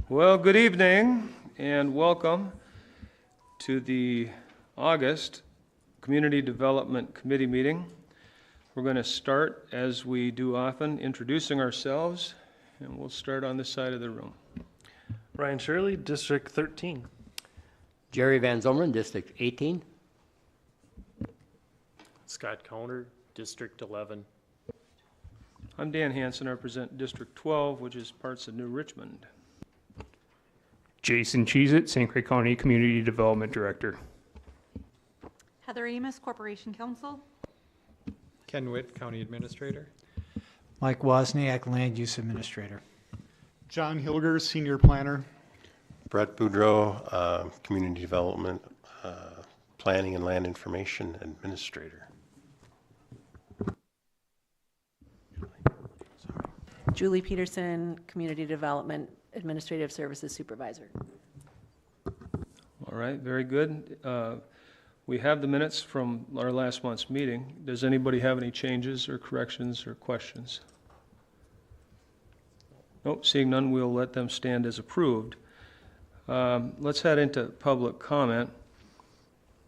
Well, good evening and welcome to the August Community Development Committee meeting. We're going to start, as we do often, introducing ourselves, and we'll start on this side of the room. Ryan Shirley, District 13. Jerry Van Zomeren, District 18. Scott Counter, District 11. I'm Dan Hansen, I represent District 12, which is parts of New Richmond. Jason Cheezit, St. Croix County Community Development Director. Heather Amos, Corporation Counsel. Ken Witt, County Administrator. Mike Wozniak, Land Use Administrator. John Hilger, Senior Planner. Brett Boudreau, Community Development, Planning and Land Information Administrator. Julie Peterson, Community Development Administrative Services Supervisor. All right, very good. We have the minutes from our last month's meeting. Does anybody have any changes or corrections or questions? Nope, seeing none, we'll let them stand as approved. Let's head into public comment,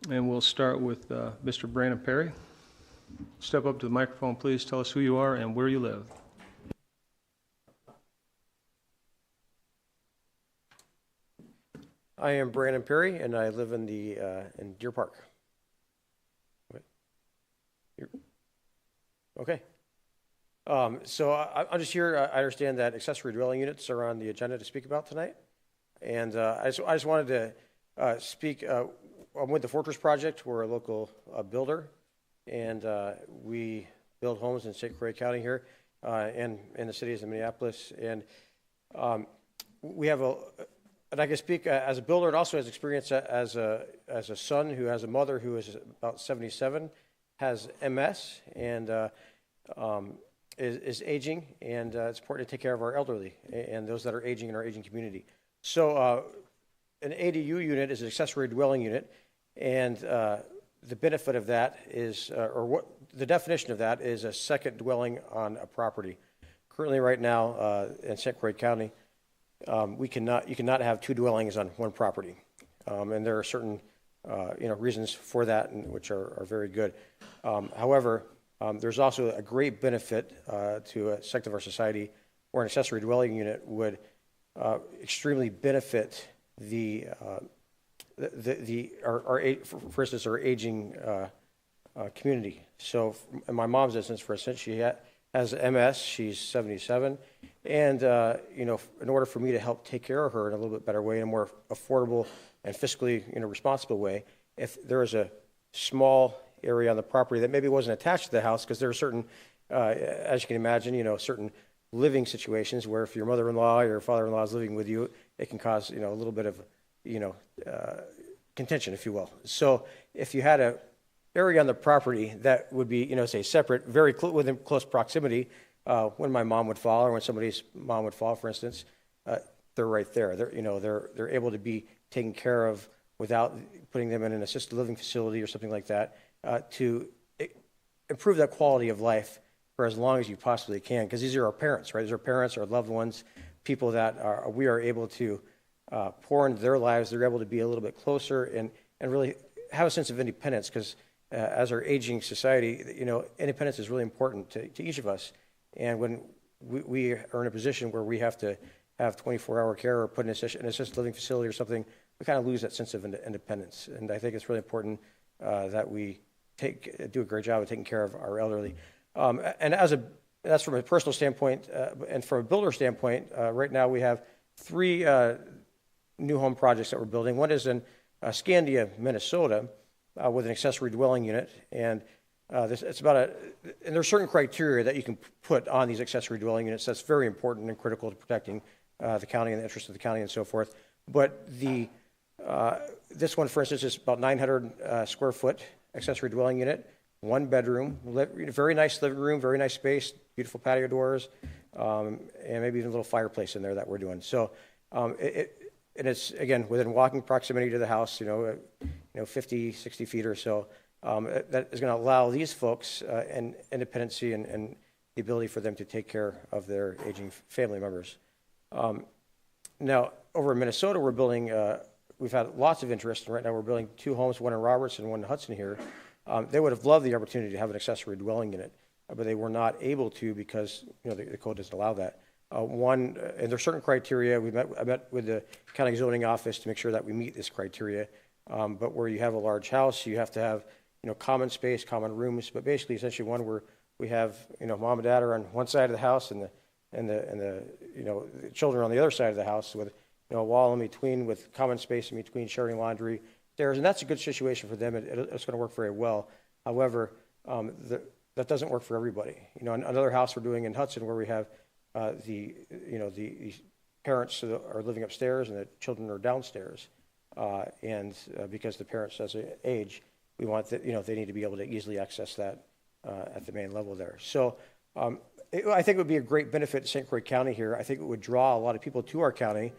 and we'll start with Mr. Brandon Perry. Step up to the microphone, please. Tell us who you are and where you live. I am Brandon Perry, and I live in Deer Park. Okay. So I'm just here. I understand that accessory dwelling units are on the agenda to speak about tonight, and I just wanted to speak. I'm with the Fortress Project. We're a local builder, and we build homes in St. Croix County here, and in the cities of Minneapolis, and we have and I can speak as a builder and also as experience as a son who has a mother who is about 77, has MS, and is aging, and it's important to take care of our elderly and those that are aging in our aging community. So an ADU unit is an accessory dwelling unit, and the benefit of that is, or what the definition of that is, a second dwelling on a property. Currently, right now in St. Croix County, you cannot have two dwellings on one property, and there are certain reasons for that, which are very good. However, there's also a great benefit to a sector of our society where an accessory dwelling unit would extremely benefit for instance, our aging community. So, in my mom's instance, for instance, she has MS. She's 77. And, in order for me to help take care of her in a little bit better way, in a more affordable and fiscally, responsible way, if there is a small area on the property that maybe wasn't attached to the house, because there are certain, as you can imagine, certain living situations where if your mother-in-law or your father-in-law is living with you, it can cause, a little bit of, contention, if you will. So if you had a area on the property that would be, say, separate, very within close proximity, when my mom would fall, or when somebody's mom would fall, for instance, they're right there. They're able to be taken care of without putting them in an assisted living facility or something like that, to improve that quality of life for as long as you possibly can. Because these are our parents, right? These are our parents, our loved ones, people that we are able to pour into their lives. They're able to be a little bit closer and really have a sense of independence. Because as our aging society, independence is really important to each of us. And when we are in a position where we have to have 24-hour care or put in an assisted living facility or something, we kind of lose that sense of independence. And I think it's really important that we do a great job of taking care of our elderly. And that's from a personal standpoint, and from a builder standpoint. Right now we have 3 new home projects that we're building. One is in Scandia, Minnesota, with an accessory dwelling unit, and it's about and there's certain criteria that you can put on these accessory dwelling units that's very important and critical to protecting the county and the interests of the county and so forth. But this one, for instance, is about 900 square foot accessory dwelling unit, 1 bedroom, very nice living room, very nice space, beautiful patio doors, and maybe even a little fireplace in there that we're doing. So and it's, again, within walking proximity to the house, 50, 60 feet or so. That is going to allow these folks an independency and the ability for them to take care of their aging family members. Now, over in Minnesota, we're building, we've had lots of interest, and right now we're building 2 homes, one in Robertson and one in Hudson here. They would have loved the opportunity to have an accessory dwelling unit, but they were not able to because, the code doesn't allow that. And there are certain criteria. I met with the county zoning office to make sure that we meet this criteria. But where you have a large house, you have to have, common space, common rooms, but basically essentially one where we have, mom and dad are on one side of the house and the children on the other side of the house with, a wall in between with common space in between, sharing laundry, stairs, and that's a good situation for them. It's going to work very well. However, that doesn't work for everybody. Another house we're doing in Hudson where we have the parents are living upstairs and the children are downstairs, and because the parents as they age, we want that they need to be able to easily access that at the main level there. So I think it would be a great benefit to St. Croix County here. I think it would draw a lot of people to our county,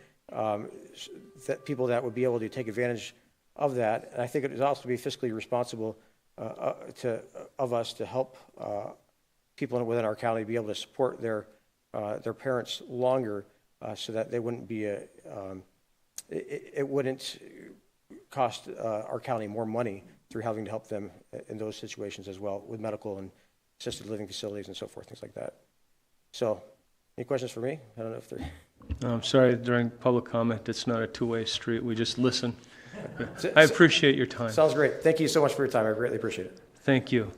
people that would be able to take advantage of that. And I think it would also be fiscally responsible of us to help people within our county be able to support their parents longer, so that they wouldn't be it wouldn't cost our county more money through having to help them in those situations as well, with medical and assisted living facilities and so forth, things like that. So, any questions for me? I don't know if there. I'm sorry, during public comment, it's not a two-way street. We just listen. I appreciate your time. Sounds great. Thank you so much for your time. I greatly appreciate it. Thank you.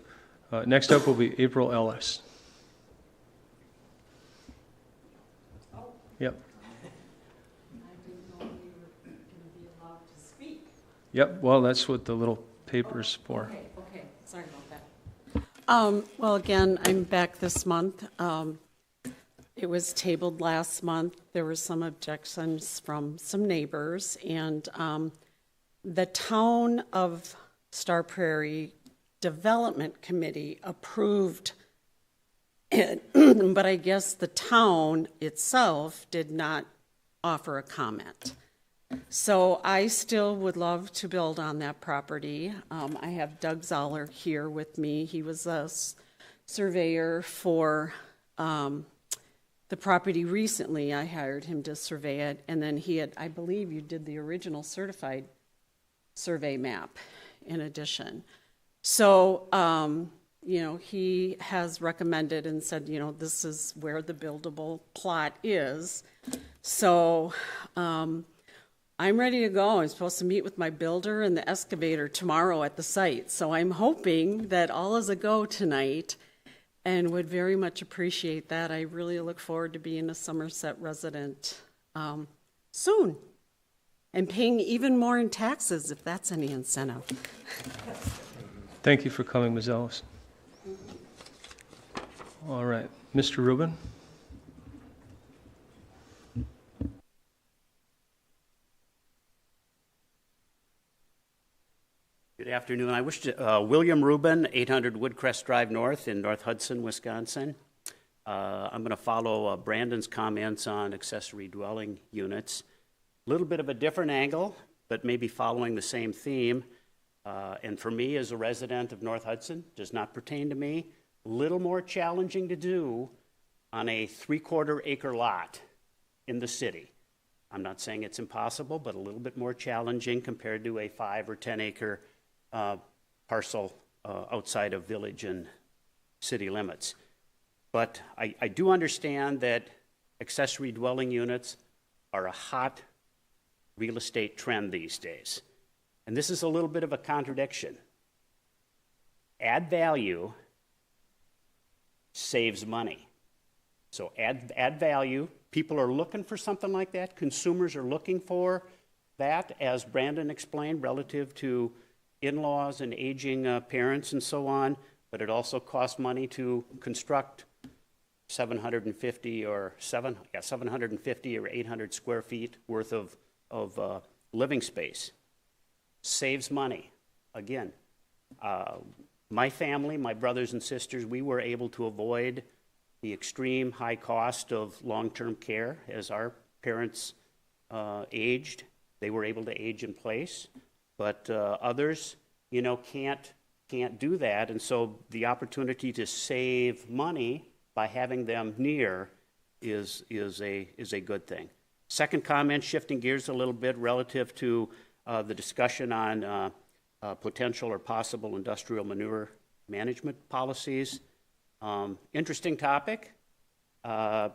Next up will be April Ellis. Yep. Yep, well, that's what the little paper's for. Okay, sorry about that. Well, again, I'm back this month. It was tabled last month. There were some objections from some neighbors, and the Town of Star Prairie Development Committee approved it, but I guess the town itself did not offer a comment. So I still would love to build on that property. I have Doug Zoller here with me. He was a surveyor for the property recently. I hired him to survey it, and then I believe you did the original certified survey map in addition. So, he has recommended and said, this is where the buildable plot is. So, I'm ready to go. I'm supposed to meet with my builder and the excavator tomorrow at the site. So I'm hoping that all is a go tonight and would very much appreciate that. I really look forward to being a Somerset resident soon and paying even more in taxes if that's any incentive. Thank you for coming, Ms. Ellis. All right, Mr. Rubin. Good afternoon. I wish to, William Rubin, 800 Woodcrest Drive North in North Hudson, Wisconsin. I'm going to follow Brandon's comments on accessory dwelling units. A little bit of a different angle, but maybe following the same theme. And for me, as a resident of North Hudson, does not pertain to me. A little more challenging to do on a 3/4 acre lot in the city. I'm not saying it's impossible, but a little bit more challenging compared to a 5 or 10 acre parcel outside of village and city limits. But I do understand that accessory dwelling units are a hot real estate trend these days. And this is a little bit of a contradiction. Add value saves money. So add value. People are looking for something like that. Consumers are looking for that, as Brandon explained, relative to in-laws and aging parents and so on, but it also costs money to construct 750 or 800 square feet worth of living space. Saves money. Again, my family, my brothers and sisters, we were able to avoid the extreme high cost of long-term care as our parents aged. They were able to age in place. But others, can't do that, and so the opportunity to save money by having them near is a good thing. Second comment, shifting gears a little bit relative to the discussion on potential or possible industrial manure management policies. Interesting topic. I'm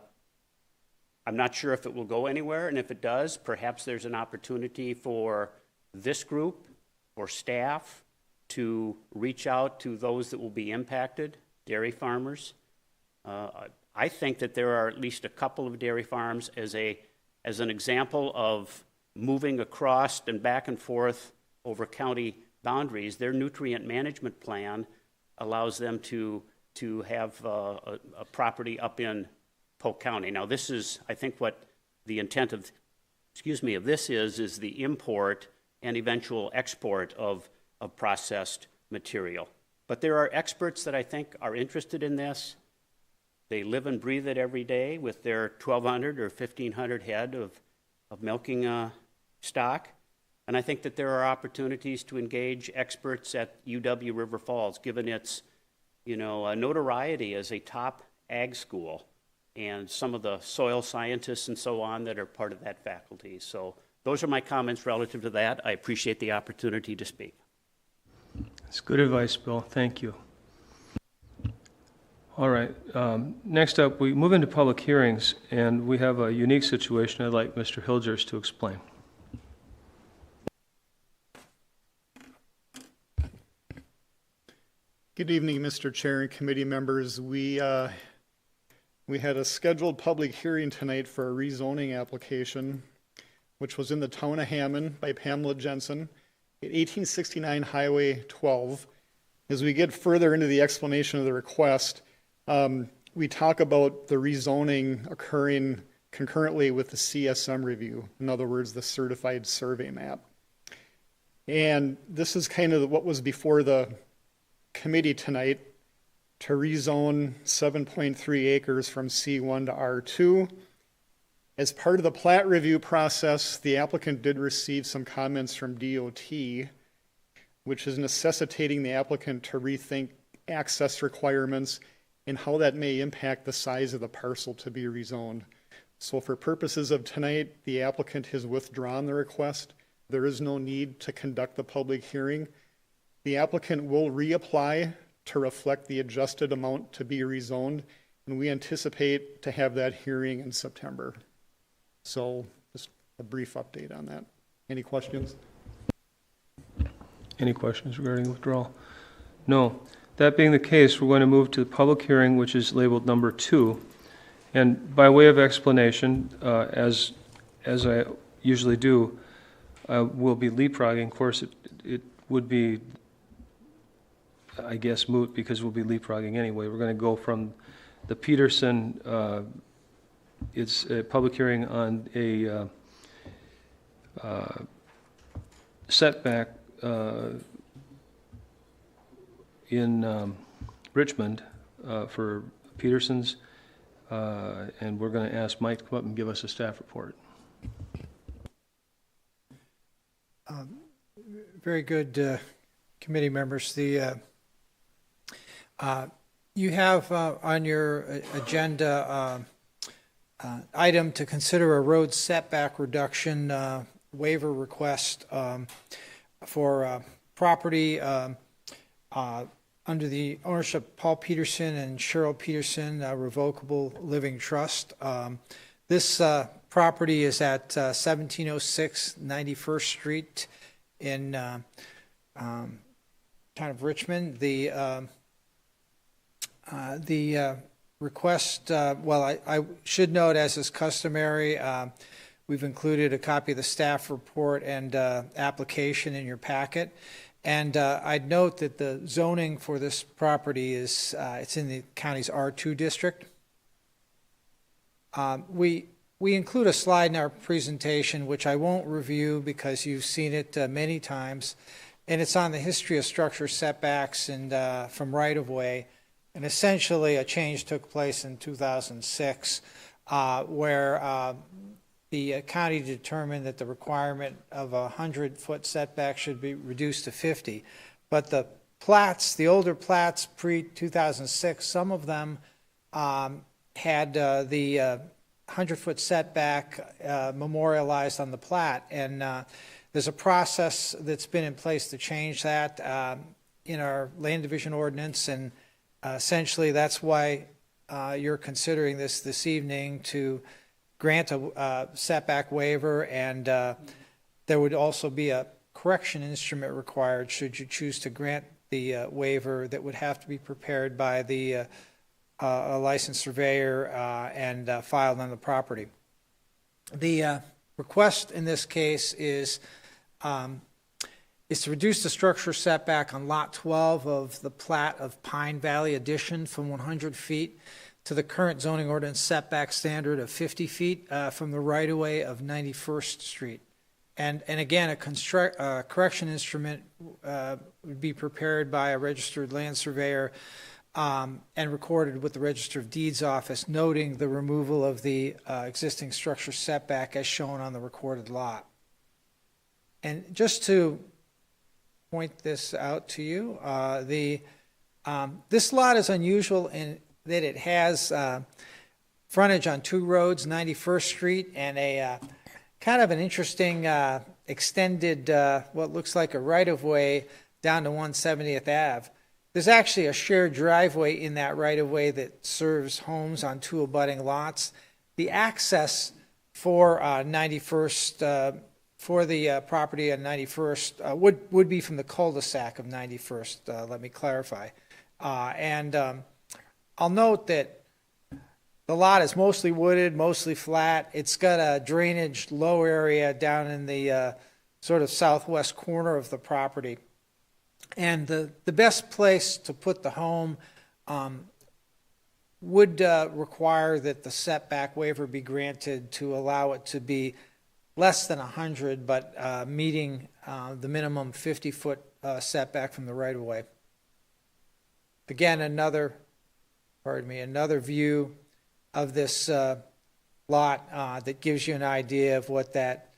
not sure if it will go anywhere, and if it does, perhaps there's an opportunity for this group or staff to reach out to those that will be impacted, dairy farmers. I think that there are at least a couple of dairy farms as an example of moving across and back and forth over county boundaries. Their nutrient management plan allows them to have a property up in Polk County. Now, this is, I think, what the intent of this is the import and eventual export of processed material. But there are experts that I think are interested in this. They live and breathe it every day with their 1,200 or 1,500 head of milking stock. And I think that there are opportunities to engage experts at UW River Falls, given its notoriety as a top ag school and some of the soil scientists and so on that are part of that faculty. So those are my comments relative to that. I appreciate the opportunity to speak. That's good advice, Bill. Thank you. All right. Next up, we move into public hearings, and we have a unique situation I'd like Mr. Hilgers to explain. Good evening, Mr. Chair and committee members. We had a scheduled public hearing tonight for a rezoning application, which was in the town of Hammond by Pamela Jensen at 1869 Highway 12. As we get further into the explanation of the request, we talk about the rezoning occurring concurrently with the CSM review, in other words, the certified survey map. And this is kind of what was before the committee tonight, to rezone 7.3 acres from C1 to R2. As part of the plat review process, the applicant did receive some comments from DOT, which is necessitating the applicant to rethink access requirements and how that may impact the size of the parcel to be rezoned. So for purposes of tonight, the applicant has withdrawn the request. There is no need to conduct the public hearing. The applicant will reapply to reflect the adjusted amount to be rezoned, and we anticipate to have that hearing in September. So just a brief update on that. Any questions? Any questions regarding withdrawal? No. That being the case, we're going to move to the public hearing, which is labeled number 2. And by way of explanation, as I usually do, we'll be leapfrogging. Of course, it would be, I guess, moot because we'll be leapfrogging anyway. We're going to go from the Peterson, it's a public hearing on a setback in Richmond for Peterson's, and we're going to ask Mike to come up and give us a staff report. Very good, committee members. You have on your agenda item to consider a road setback reduction waiver request for property under the ownership of Paul Peterson and Cheryl Peterson Revocable Living Trust. This property is at 1706 91st Street in town of Richmond. The request, I should note, as is customary, we've included a copy of the staff report and application in your packet. And I'd note that the zoning for this property is, it's in the county's R2 district. We include a slide in our presentation, which I won't review because you've seen it many times, and it's on the history of structure setbacks and from right-of-way. And essentially, a change took place in 2006 where the county determined that the requirement of a 100-foot setback should be reduced to 50. But the plats, the older plats pre-2006, some of them had the 100-foot setback memorialized on the plat. And there's a process that's been in place to change that in our land division ordinance, and essentially that's why you're considering this evening, to grant a setback waiver, and there would also be a correction instrument required should you choose to grant the waiver that would have to be prepared by the a licensed surveyor and filed on the property. The request in this case is to reduce the structure setback on Lot 12 of the plat of Pine Valley Addition from 100 feet to the current zoning ordinance setback standard of 50 feet from the right-of-way of 91st Street. And again, a correction instrument would be prepared by a registered land surveyor and recorded with the Register of Deeds office, noting the removal of the existing structure setback as shown on the recorded lot. And just to point this out to you, this lot is unusual in that it has frontage on two roads, 91st Street, and a kind of an interesting extended, what looks like a right-of-way down to 170th Ave. There's actually a shared driveway in that right-of-way that serves homes on two abutting lots. The access for 91st, for the property on 91st would be from the cul-de-sac of 91st, let me clarify. I'll note that the lot is mostly wooded, mostly flat. It's got a drainage low area down in the sort of southwest corner of the property. And the best place to put the home would require that the setback waiver be granted to allow it to be less than 100, but meeting the minimum 50-foot setback from the right-of-way. Again, another view of this lot that gives you an idea of what that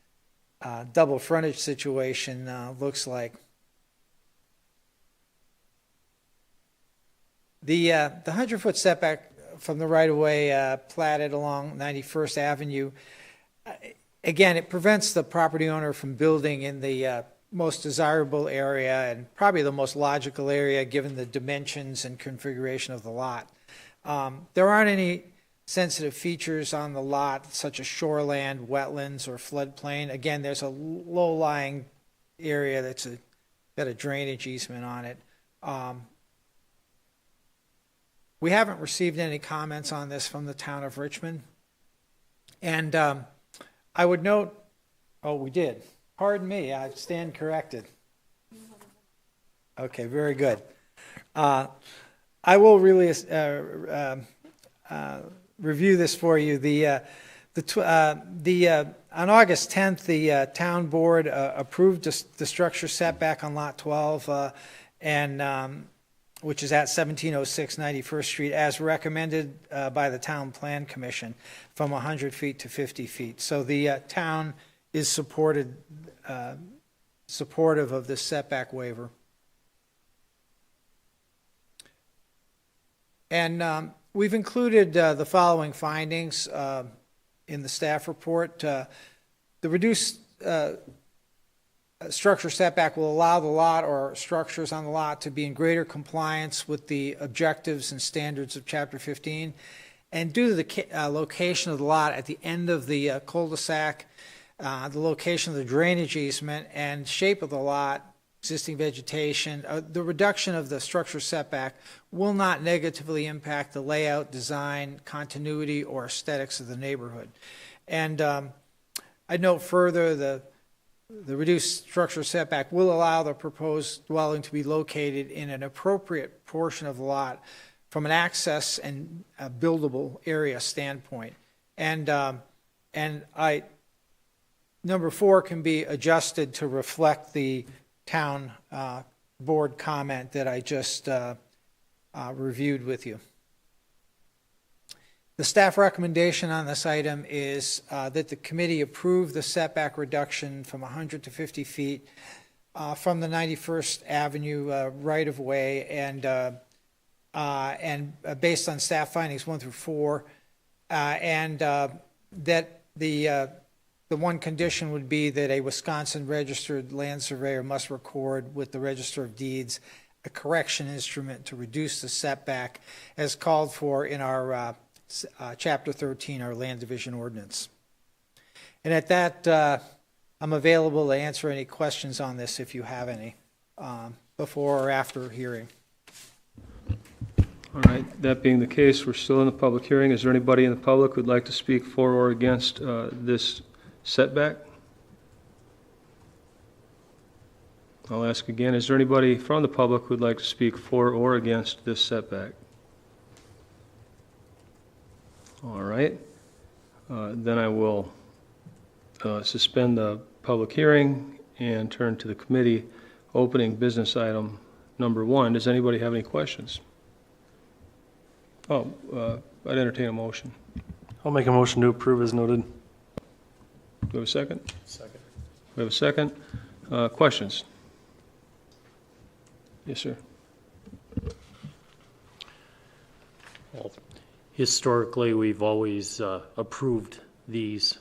double frontage situation looks like. The 100-foot setback from the right-of-way platted along 91st Avenue, again, it prevents the property owner from building in the most desirable area and probably the most logical area given the dimensions and configuration of the lot. There aren't any sensitive features on the lot, such as shoreland, wetlands, or floodplain. Again, there's a low-lying area that's got a drainage easement on it. We haven't received any comments on this from the town of Richmond. And I would note, oh, we did. Pardon me, I stand corrected. Okay, very good. I will really review this for you. On August 10th, the town board approved the structure setback on Lot 12, which is at 1706 91st Street, as recommended by the Town Plan Commission, from 100 feet to 50 feet. So the town is supportive of this setback waiver. And we've included the following findings in the staff report. The reduced structure setback will allow the lot or structures on the lot to be in greater compliance with the objectives and standards of Chapter 15. And due to the location of the lot at the end of the cul-de-sac, the location of the drainage easement, and shape of the lot, existing vegetation, the reduction of the structure setback will not negatively impact the layout, design, continuity, or aesthetics of the neighborhood. And I'd note further the reduced structure setback will allow the proposed dwelling to be located in an appropriate portion of the lot from an access and a buildable area standpoint. And number 4 can be adjusted to reflect the town board comment that I just reviewed with you. The staff recommendation on this item is that the committee approve the setback reduction from 100 to 50 feet from the 91st Avenue right-of-way, and based on staff findings 1 through 4, and that the one condition would be that a Wisconsin registered land surveyor must record with the Register of Deeds a correction instrument to reduce the setback as called for in our Chapter 13, our land division ordinance. And at that, I'm available to answer any questions on this if you have any, before or after hearing. All right, that being the case, we're still in the public hearing. Is there anybody in the public who'd like to speak for or against this setback? I'll ask again, is there anybody from the public who'd like to speak for or against this setback? All right, then I will suspend the public hearing and turn to the committee opening business item number 1. Does anybody have any questions? Oh, I'd entertain a motion. I'll make a motion to approve as noted. Do we have a second? Second. We have a second. Questions? Yes, sir. Well, historically, we've always approved these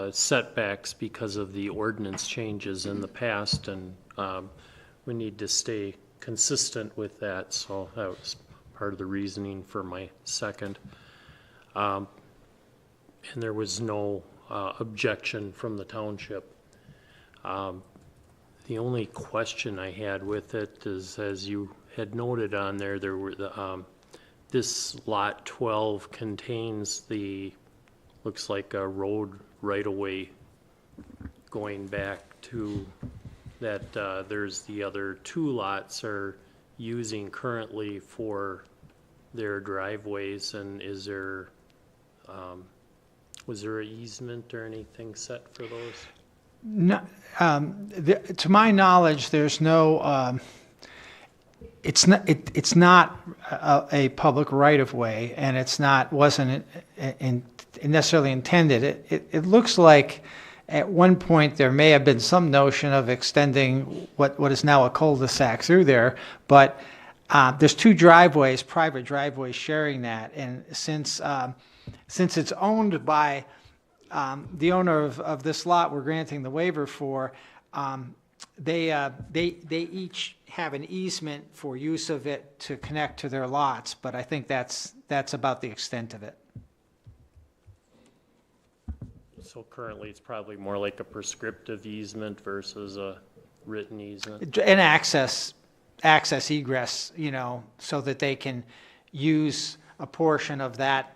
setbacks because of the ordinance changes in the past, and we need to stay consistent with that, so that was part of the reasoning for my second. And there was no objection from the township. The only question I had with it is, as you had noted on there, there were the this lot 12 contains the, looks like a road right-of-way going back to that. There's the other 2 lots are using currently for their driveways, and is there, was there an easement or anything set for those? No, to my knowledge, there's no, it's not a public right-of-way, and wasn't necessarily intended. It looks like at one point there may have been some notion of extending what is now a cul-de-sac through there, but there's 2 driveways, private driveways sharing that, and since it's owned by the owner of this lot we're granting the waiver for, they each have an easement for use of it to connect to their lots, but I think that's about the extent of it. So currently, it's probably more like a prescriptive easement versus a written easement? An access egress, so that they can use a portion of that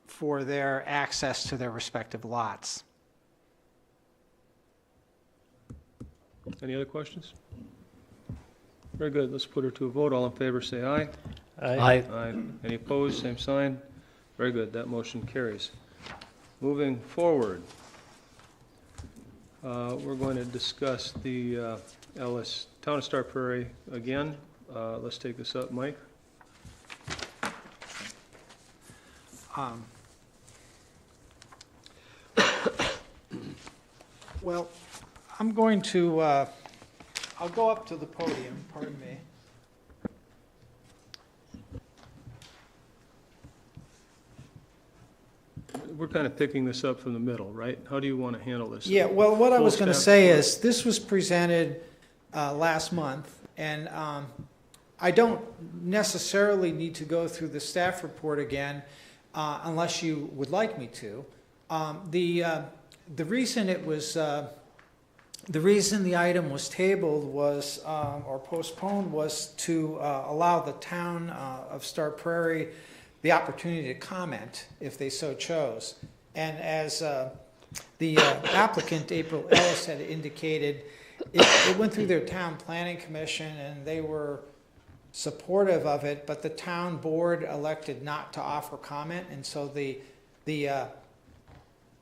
for their access to their respective lots. Any other questions? Very good. Let's put her to a vote. All in favor, say aye. Aye. Aye. Any opposed? Same sign. Very good. That motion carries. Moving forward, we're going to discuss the Ellis Town of Star Prairie again. Let's take this up, Mike. Well, I'm going to, I'll go up to the podium, pardon me. We're kind of picking this up from the middle, right? How do you want to handle this? Yeah, well, what I was Full going to staff say report. is, this was presented last month, and I don't necessarily need to go through the staff report again unless you would like me to. The reason it was, the reason the item was tabled was, or postponed, was to allow the town of Star Prairie the opportunity to comment if they so chose. And as the applicant, April Ellis, had indicated, it went through their town planning commission and they were supportive of it, but the town board elected not to offer comment, and so the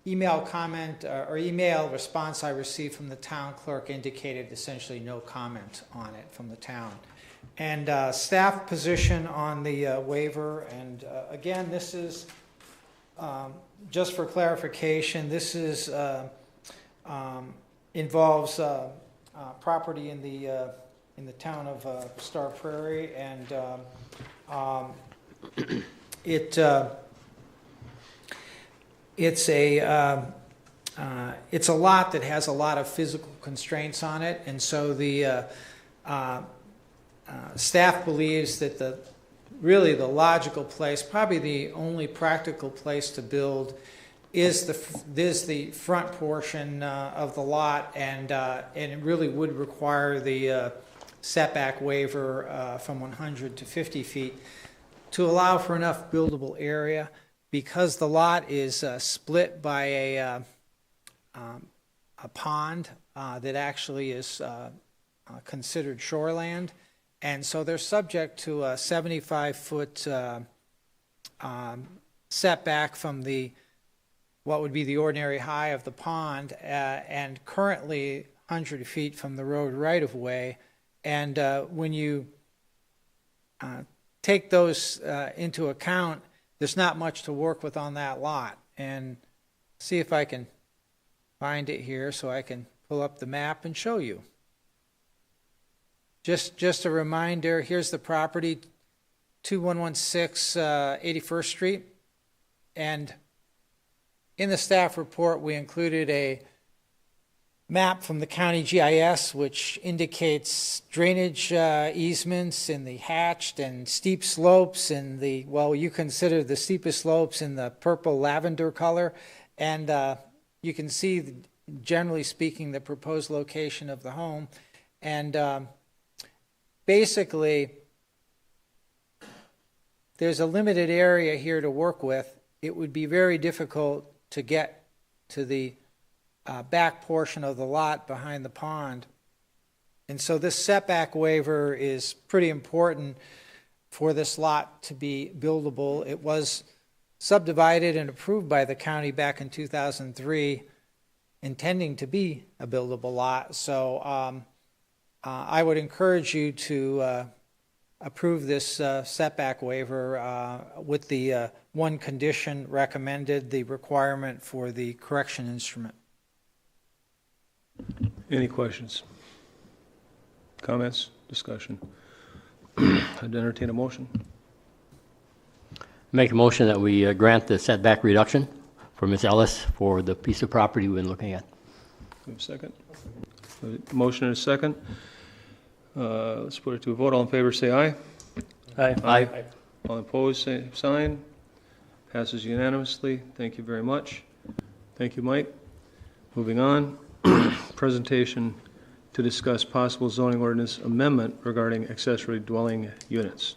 email comment or email response I received from the town clerk indicated essentially no comment on it from the town. And staff position on the waiver, and again, this is, just for clarification, this is, involves property in the town of Star Prairie, and it's a lot that has a lot of physical constraints on it, and so the staff believes that really the logical place, probably the only practical place to build, is the front portion of the lot, and it really would require the setback waiver from 100 to 50 feet to allow for enough buildable area, because the lot is split by a pond that actually is considered shoreland, and so they're subject to a 75-foot setback from what would be the ordinary high of the pond, and currently 100 feet from the road right-of-way. And when you take those into account, there's not much to work with on that lot. And see if I can find it here so I can pull up the map and show you. Just a reminder, here's the property, 2116 81st Street. And in the staff report, we included a map from the county GIS, which indicates drainage easements in the hatched and steep slopes in the, well, you consider the steepest slopes in the purple lavender color. And you can see, generally speaking, the proposed location of the home. And basically, there's a limited area here to work with. It would be very difficult to get to the back portion of the lot behind the pond. And so this setback waiver is pretty important for this lot to be buildable. It was subdivided and approved by the county back in 2003, intending to be a buildable lot. So I would encourage you to approve this setback waiver with the one condition recommended, the requirement for the correction instrument. Any questions? Comments? Discussion? I'd entertain a motion. Make a motion that we grant the setback reduction for Ms. Ellis for the piece of property we've been looking at. We have a second? A motion and a second. Let's put it to a vote. All in favor, say aye. Aye. Aye. All opposed, say sign. Passes unanimously. Thank you very much. Thank you, Mike. Moving on. Presentation to discuss possible zoning ordinance amendment regarding accessory dwelling units.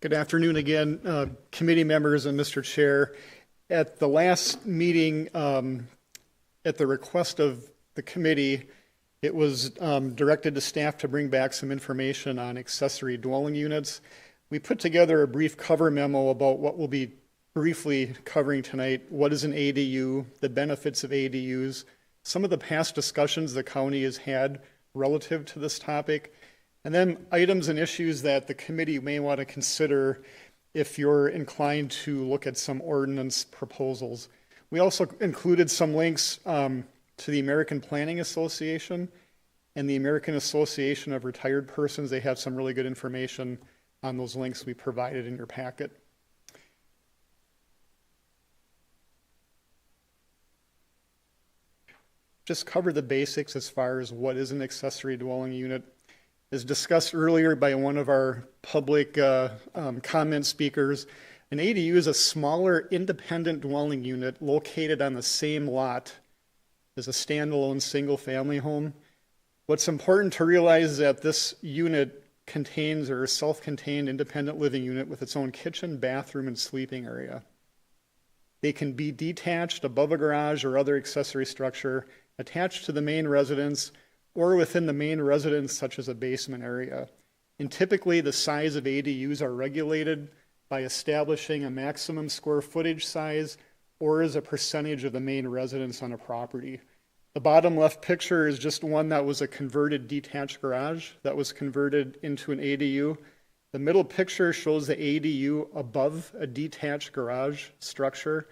Good afternoon again, committee members and Mr. Chair. At the last meeting, at the request of the committee, it was directed to staff to bring back some information on accessory dwelling units. We put together a brief cover memo about what we'll be briefly covering tonight. What is an ADU, the benefits of ADUs, some of the past discussions the county has had relative to this topic, and then items and issues that the committee may want to consider if you're inclined to look at some ordinance proposals. We also included some links to the American Planning Association and the American Association of Retired Persons. They have some really good information on those links we provided in your packet. Just cover the basics as far as what is an accessory dwelling unit. As discussed earlier by one of our public comment speakers, an ADU is a smaller independent dwelling unit located on the same lot as a standalone single-family home. What's important to realize is that this unit contains, or a self-contained independent living unit with its own kitchen, bathroom, and sleeping area. They can be detached above a garage or other accessory structure, attached to the main residence, or within the main residence, such as a basement area. And typically, the size of ADUs are regulated by establishing a maximum square footage size or as a percentage of the main residence on a property. The bottom left picture is just one that was a converted detached garage that was converted into an ADU. The middle picture shows the ADU above a detached garage structure.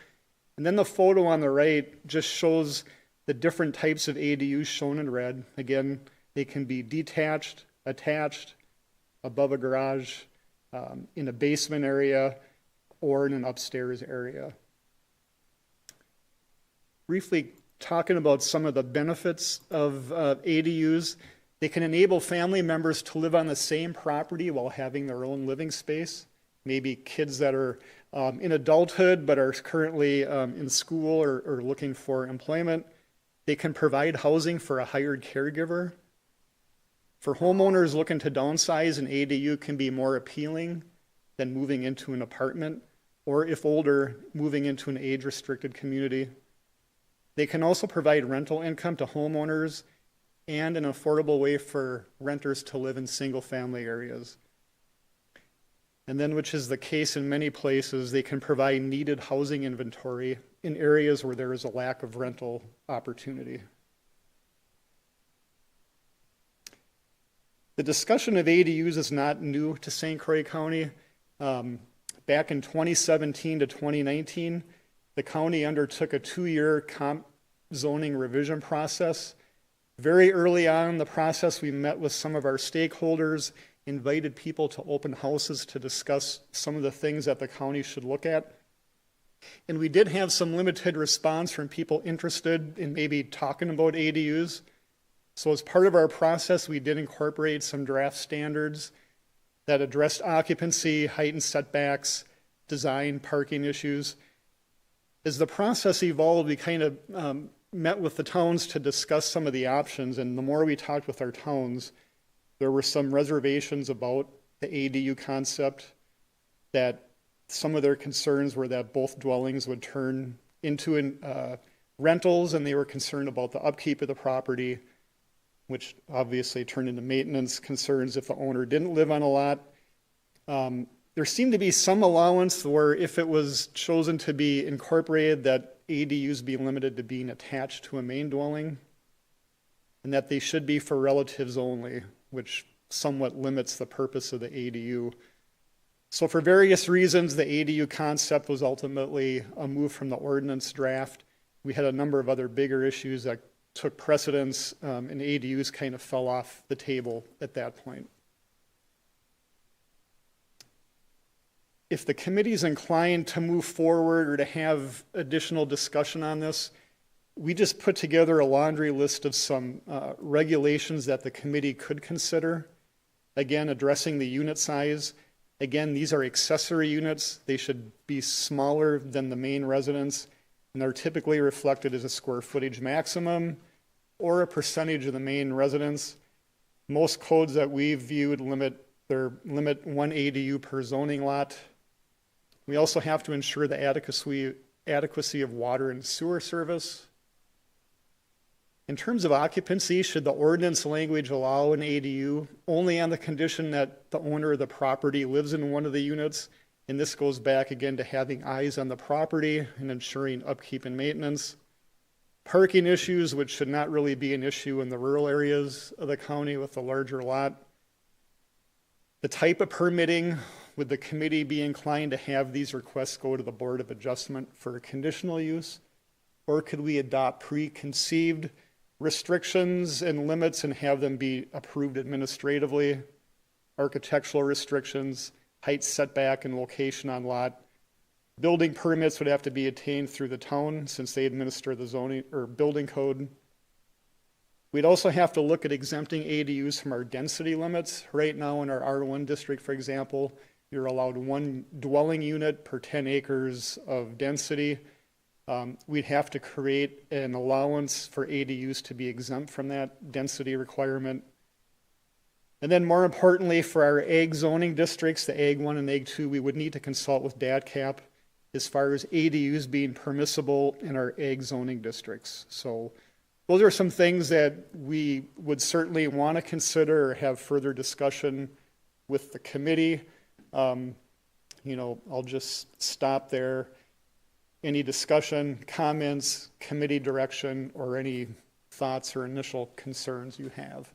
And then the photo on the right just shows the different types of ADUs shown in red. Again, They can be detached, attached, above a garage, in a basement area, or in an upstairs area. Briefly talking about some of the benefits of ADUs, they can enable family members to live on the same property while having their own living space. Maybe kids that are in adulthood but are currently in school or looking for employment. They can provide housing for a hired caregiver. For homeowners looking to downsize, an ADU can be more appealing than moving into an apartment, or if older, moving into an age-restricted community. They can also provide rental income to homeowners and an affordable way for renters to live in single-family areas. And then, which is the case in many places, they can provide needed housing inventory in areas where there is a lack of rental opportunity. The discussion of ADUs is not new to St. Croix County. Back in 2017 to 2019, the county undertook a 2-year comp zoning revision process. Very early on in the process, we met with some of our stakeholders, invited people to open houses to discuss some of the things that the county should look at. And we did have some limited response from people interested in maybe talking about ADUs. So as part of our process, we did incorporate some draft standards that addressed occupancy, height and setbacks, design, parking issues. As the process evolved, we kind of met with the towns to discuss some of the options, and the more we talked with our towns, there were some reservations about the ADU concept, that some of their concerns were that both dwellings would turn into rentals, and they were concerned about the upkeep of the property, which obviously turned into maintenance concerns if the owner didn't live on a lot. There seemed to be some allowance where if it was chosen to be incorporated, that ADUs be limited to being attached to a main dwelling, and that they should be for relatives only, which somewhat limits the purpose of the ADU. So for various reasons, the ADU concept was ultimately a move from the ordinance draft. We had a number of other bigger issues that took precedence, and ADUs kind of fell off the table at that point. If the committee is inclined to move forward or to have additional discussion on this, we just put together a laundry list of some regulations that the committee could consider. Again, addressing the unit size. Again, these are accessory units. They should be smaller than the main residence, and they're typically reflected as a square footage maximum or a percentage of the main residence. Most codes that we've viewed limit one ADU per zoning lot. We also have to ensure the adequacy of water and sewer service. In terms of occupancy, should the ordinance language allow an ADU only on the condition that the owner of the property lives in one of the units? And this goes back again to having eyes on the property and ensuring upkeep and maintenance. Parking issues, which should not really be an issue in the rural areas of the county with a larger lot. The type of permitting, would the committee be inclined to have these requests go to the Board of Adjustment for a conditional use? Or could we adopt preconceived restrictions and limits and have them be approved administratively? Architectural restrictions, height, setback, and location on lot. Building permits would have to be obtained through the town since they administer the zoning or building code. We'd also have to look at exempting ADUs from our density limits. Right now in our R1 district, for example, you're allowed one dwelling unit per 10 acres of density. We'd have to create an allowance for ADUs to be exempt from that density requirement. And then more importantly, for our ag zoning districts, the Ag 1 and Ag 2, we would need to consult with DATCAP as far as ADUs being permissible in our ag zoning districts. So those are some things that we would certainly want to consider or have further discussion with the committee. I'll just stop there. Any discussion, comments, committee direction, or any thoughts or initial concerns you have?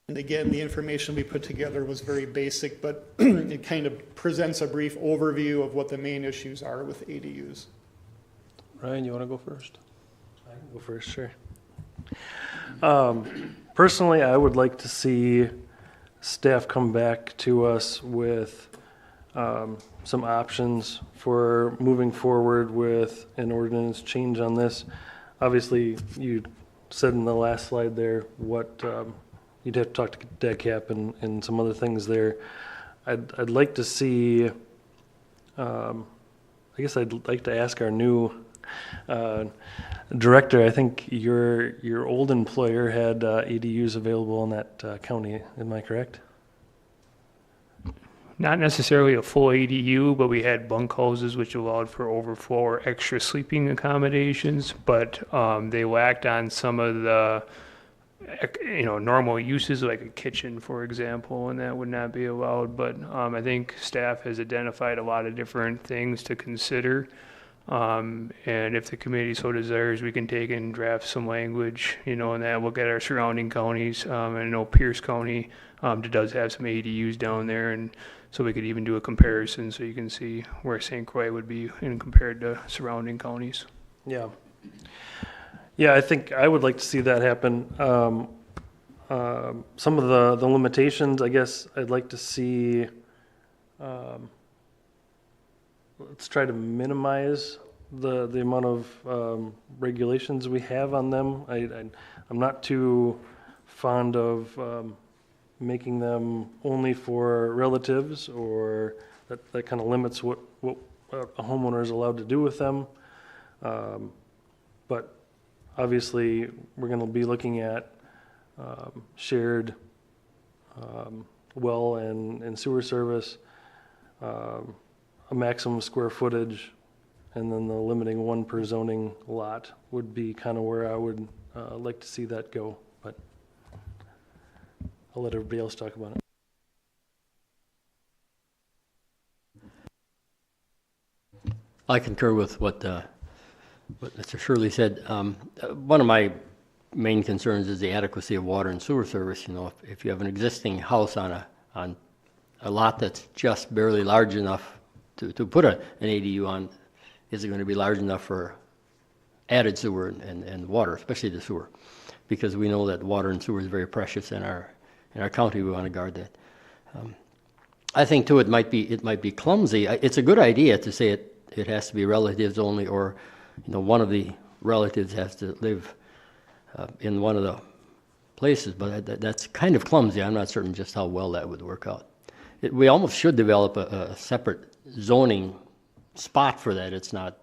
And again, the information we put together was very basic, but it kind of presents a brief overview of what the main issues are with ADUs. Ryan, you want to go first? I can go first, sure. Personally, I would like to see staff come back to us with some options for moving forward with an ordinance change on this. Obviously, you said in the last slide there what you'd have to talk to DECAP and some other things there. I'd like to see, I guess I'd like to ask our new director. I think your old employer had ADUs available in that county. Am I correct? Not necessarily a full ADU, but we had bunk houses which allowed for overflow or extra sleeping accommodations, but they lacked on some of the normal uses like a kitchen, for example, and that would not be allowed. But I think staff has identified a lot of different things to consider. And if the committee so desires, we can take and draft some language, and that look at our surrounding counties. And I know Pierce County does have some ADUs down there, and so we could even do a comparison so you can see where St. Croix would be in compared to surrounding counties. Yeah. Yeah, I think I would like to see that happen. Some of the limitations, I guess I'd like to see, let's try to minimize the amount of regulations we have on them. I'm not too fond of making them only for relatives, or that kind of limits what a homeowner is allowed to do with them. But obviously, we're going to be looking at shared well and sewer service, a maximum square footage, and then the limiting one per zoning lot would be kind of where I would like to see that go. But I'll let everybody else talk about it. I concur with what Mr. Shirley said. One of my main concerns is the adequacy of water and sewer service. If you have an existing house on a lot that's just barely large enough to put an ADU on, is it going to be large enough for added sewer and water, especially the sewer? Because we know that water and sewer is very precious in our county. We want to guard that. I think too it might be clumsy. It's a good idea to say it has to be relatives only, or one of the relatives has to live in one of the places, but that's kind of clumsy. I'm not certain just how well that would work out. We almost should develop a separate zoning spot for that. It's not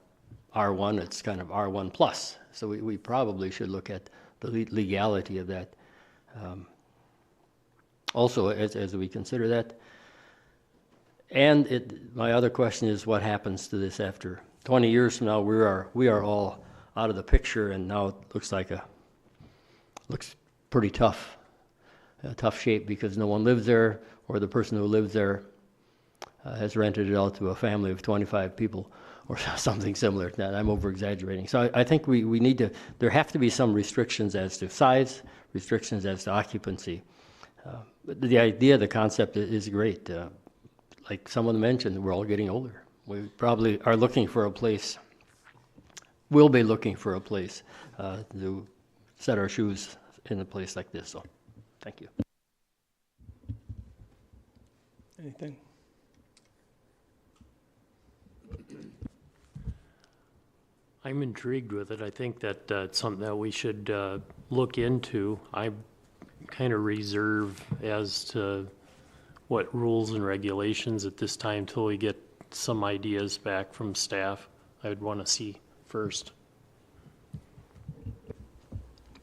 R1, it's kind of R1 plus. So we probably should look at the legality of that. Also, as we consider that. And my other question is, what happens to this after 20 years from now? We are all out of the picture, and now it looks pretty tough, tough shape, because no one lives there, or the person who lives there has rented it out to a family of 25 people, or something similar to that. I'm over-exaggerating. So I think we need to, there have to be some restrictions as to size, restrictions as to occupancy. The idea, the concept is great. Like someone mentioned, we're all getting older. We probably are looking for a place, we'll be looking for a place to set our shoes in a place like this. So, thank you. Anything? I'm intrigued with it. I think that it's something that we should look into. I'm kind of reserved as to what rules and regulations at this time till we get some ideas back from staff. I would want to see first.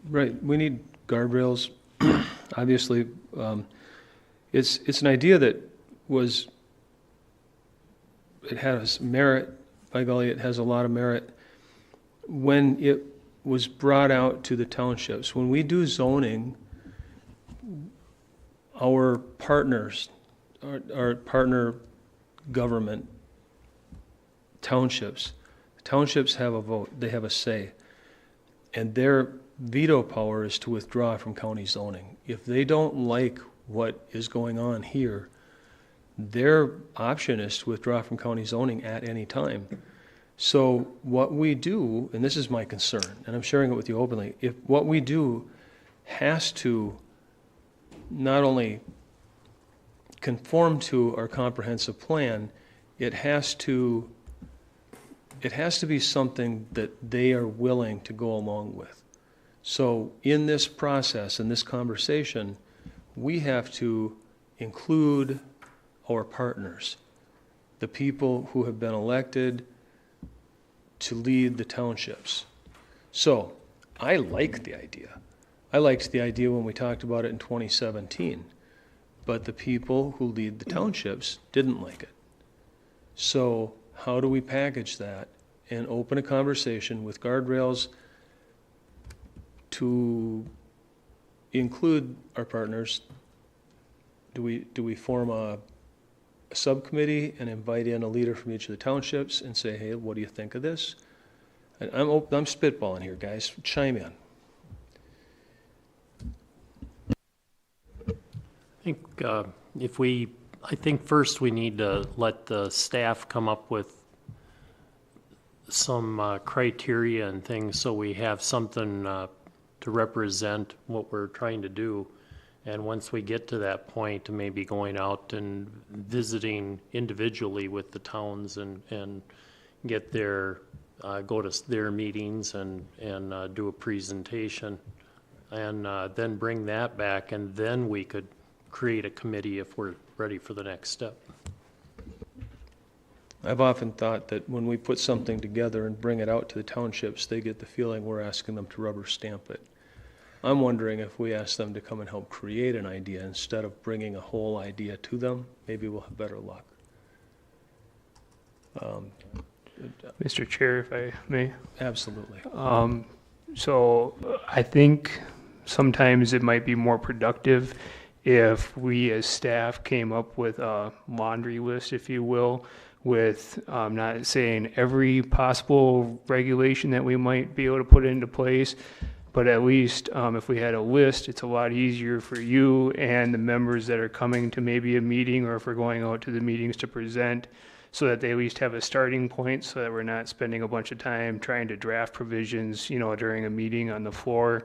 Right, we need guardrails. Obviously, it's an idea that it has merit. By golly, it has a lot of merit. When it was brought out to the townships, when we do zoning, our partners, our partner government, townships have a vote, they have a say, and their veto power is to withdraw from county zoning. If they don't like what is going on here, their option is to withdraw from county zoning at any time. So what we do, and this is my concern, and I'm sharing it with you openly, if what we do has to not only conform to our comprehensive plan, it has to be something that they are willing to go along with. So in this process, in this conversation, we have to include our partners, the people who have been elected to lead the townships. So I like the idea. I liked the idea when we talked about it in 2017, but the people who lead the townships didn't like it. So how do we package that and open a conversation with guardrails to include our partners? Do we form a subcommittee and invite in a leader from each of the townships and say, hey, what do you think of this? And I'm spitballing here, guys. Chime in. I think first we need to let the staff come up with some criteria and things so we have something to represent what we're trying to do. And once we get to that point, maybe going out and visiting individually with the towns and get their, go to their meetings and do a presentation. And then bring that back, and then we could create a committee if we're ready for the next step. I've often thought that when we put something together and bring it out to the townships, they get the feeling we're asking them to rubber stamp it. I'm wondering if we ask them to come and help create an idea instead of bringing a whole idea to them, maybe we'll have better luck. Mr. Chair, if I may. Absolutely. So I think sometimes it might be more productive if we as staff came up with a laundry list, if you will, with not saying every possible regulation that we might be able to put into place, but at least if we had a list, it's a lot easier for you and the members that are coming to maybe a meeting, or if we're going out to the meetings to present, so that they at least have a starting point, so that we're not spending a bunch of time trying to draft provisions, during a meeting on the floor.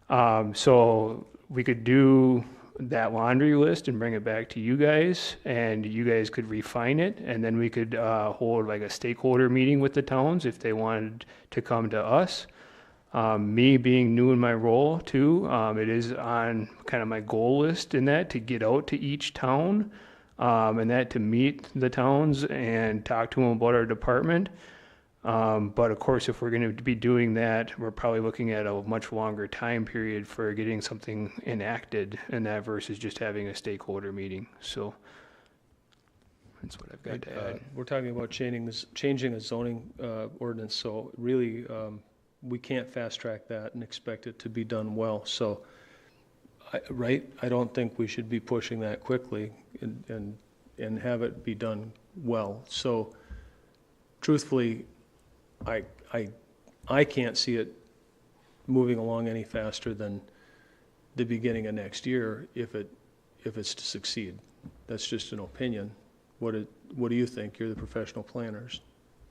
So we could do that laundry list and bring it back to you guys, and you guys could refine it, and then we could hold like a stakeholder meeting with the towns if they wanted to come to us. Me being new in my role too, it is on kind of my goal list in that to get out to each town, and that to meet the towns and talk to them about our department. But of course, if we're going to be doing that, we're probably looking at a much longer time period for getting something enacted, and that versus just having a stakeholder meeting. So that's what I've got to add. We're talking about changing a zoning ordinance, so really we can't fast track that and expect it to be done well. So, I don't think we should be pushing that quickly and have it be done well. So, truthfully, I can't see it moving along any faster than the beginning of next year if it's to succeed. That's just an opinion. What do you think? You're the professional planners.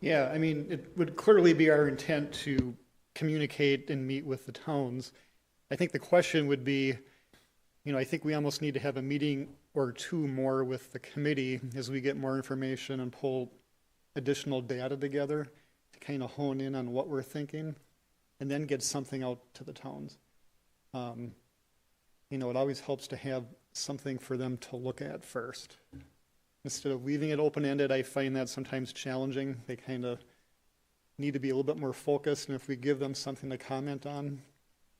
Yeah, I mean, it would clearly be our intent to communicate and meet with the towns. I think the question would be, I think we almost need to have a meeting or two more with the committee as we get more information and pull additional data together to kind of hone in on what we're thinking, and then get something out to the towns. It always helps to have something for them to look at first. Instead of leaving it open-ended, I find that sometimes challenging. They kind of need to be a little bit more focused, and if we give them something to comment on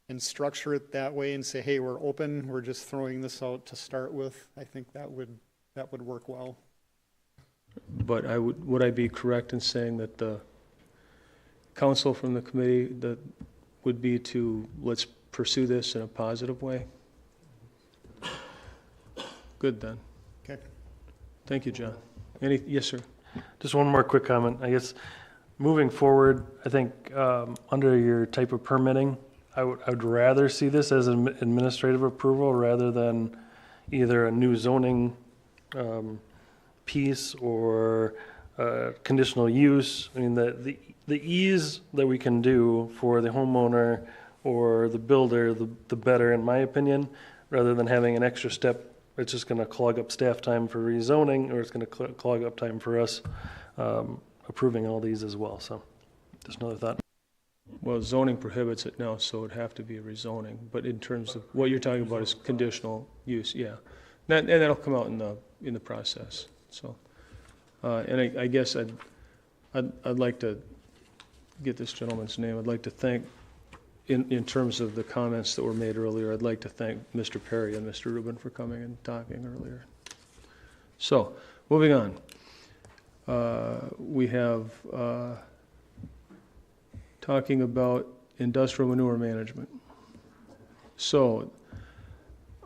and structure it that way and say, hey, we're open, we're just throwing this out to start with, I think that would work well. But would I be correct in saying that the counsel from the committee that would be to let's pursue this in a positive way? Good then. Okay. Thank you, John. Yes, sir. Just one more quick comment. I guess moving forward, I think under your type of permitting, I would rather see this as an administrative approval rather than either a new zoning piece or conditional use. I mean, the ease that we can do for the homeowner or the builder, the better, in my opinion, rather than having an extra step. It's just going to clog up staff time for rezoning, or it's going to clog up time for us approving all these as well. So just another thought. Well, zoning prohibits it now, so it'd have to be a rezoning. But in terms of what you're talking about is conditional use, yeah. And that'll come out in the process. So, and I guess I'd like to get this gentleman's name. I'd like to thank, in terms of the comments that were made earlier, I'd like to thank Mr. Perry and Mr. Rubin for coming and talking earlier. So, moving on. We have talking about industrial manure management. So,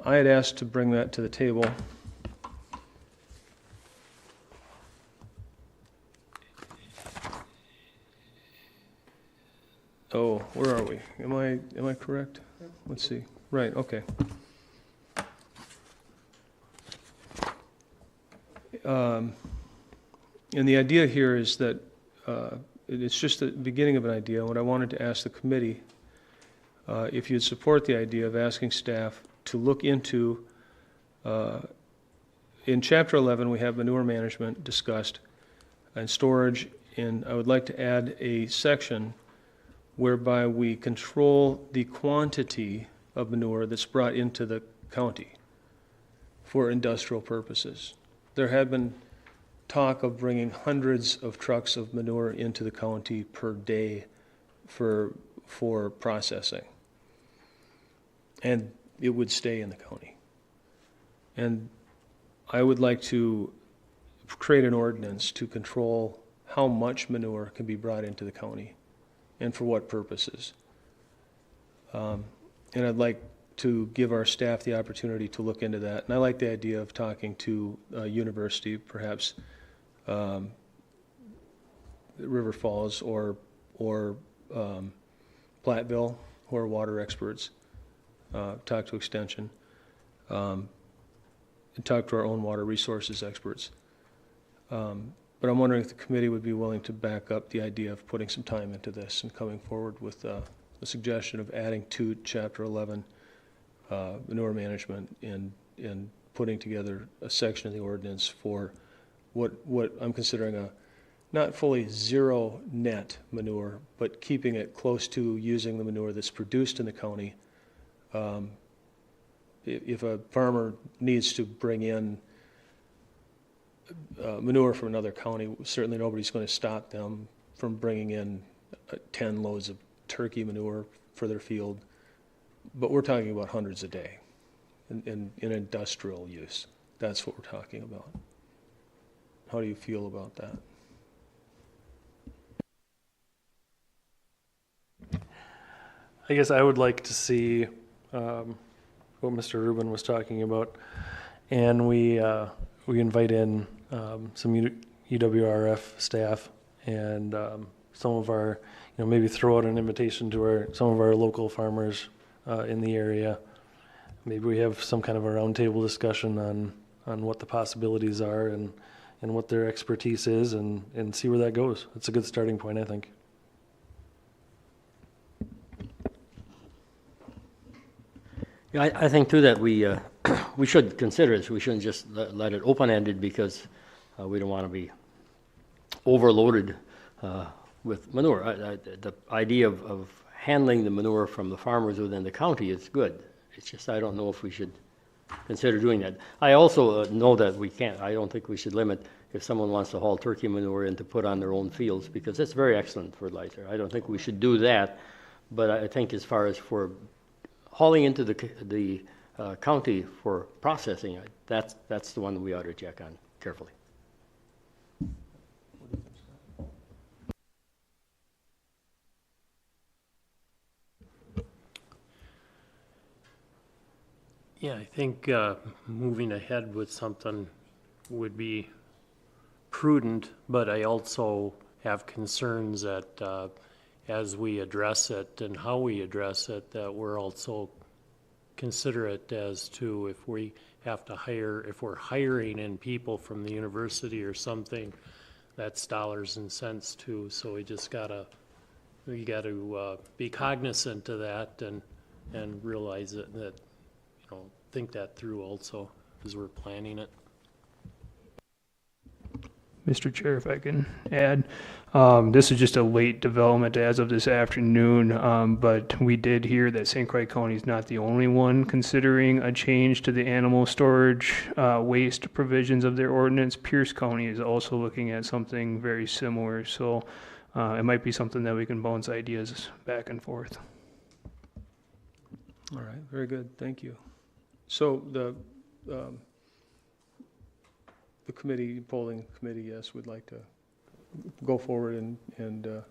I had asked to bring that to the table. Oh, where are we? Am I correct? Let's see. Right, okay. And the idea here is that it's just the beginning of an idea. What I wanted to ask the committee, if you'd support the idea of asking staff to look into, in Chapter 11, we have manure management discussed and storage, and I would like to add a section whereby we control the quantity of manure that's brought into the county for industrial purposes. There had been talk of bringing hundreds of trucks of manure into the county per day for processing. And it would stay in the county. And I would like to create an ordinance to control how much manure can be brought into the county and for what purposes. And I'd like to give our staff the opportunity to look into that. And I like the idea of talking to a university, perhaps River Falls or Platteville, who are water experts, talk to Extension, and talk to our own water resources experts. But I'm wondering if the committee would be willing to back up the idea of putting some time into this and coming forward with a suggestion of adding to Chapter 11 manure management and putting together a section of the ordinance for what I'm considering a not fully zero net manure, but keeping it close to using the manure that's produced in the county. If a farmer needs to bring in manure from another county, certainly nobody's going to stop them from bringing in 10 loads of turkey manure for their field. But we're talking about hundreds a day in industrial use. That's what we're talking about. How do you feel about that? I guess I would like to see what Mr. Rubin was talking about, and we invite in some UWRF staff and some of our, maybe throw out an invitation to some of our local farmers in the area. Maybe we have some kind of a roundtable discussion on what the possibilities are and what their expertise is, and see where that goes. It's a good starting point, I think. Yeah, I think too that we should consider it. We shouldn't just let it open-ended because we don't want to be overloaded with manure. The idea of handling the manure from the farmers within the county is good. It's just I don't know if we should consider doing that. I also know that we can't. I don't think we should limit if someone wants to haul turkey manure in to put on their own fields, because that's very excellent fertilizer. I don't think we should do that. But I think as far as for hauling into the county for processing, that's the one that we ought to check on carefully. Yeah, I think moving ahead with something would be prudent, but I also have concerns that as we address it and how we address it, that we're also considerate as to if we have to hire, if we're hiring in people from the university or something, that's dollars and cents too, so we gotta be cognizant of that and realize it, that, think that through also as we're planning it. Mr. Chair, if I can add, this is just a late development as of this afternoon, but we did hear that St. Croix County is not the only one considering a change to the animal storage waste provisions of their ordinance. Pierce County is also looking at something very similar, so it might be something that we can bounce ideas back and forth. All right, very good, thank you. So the committee, polling committee, yes, would like to go forward and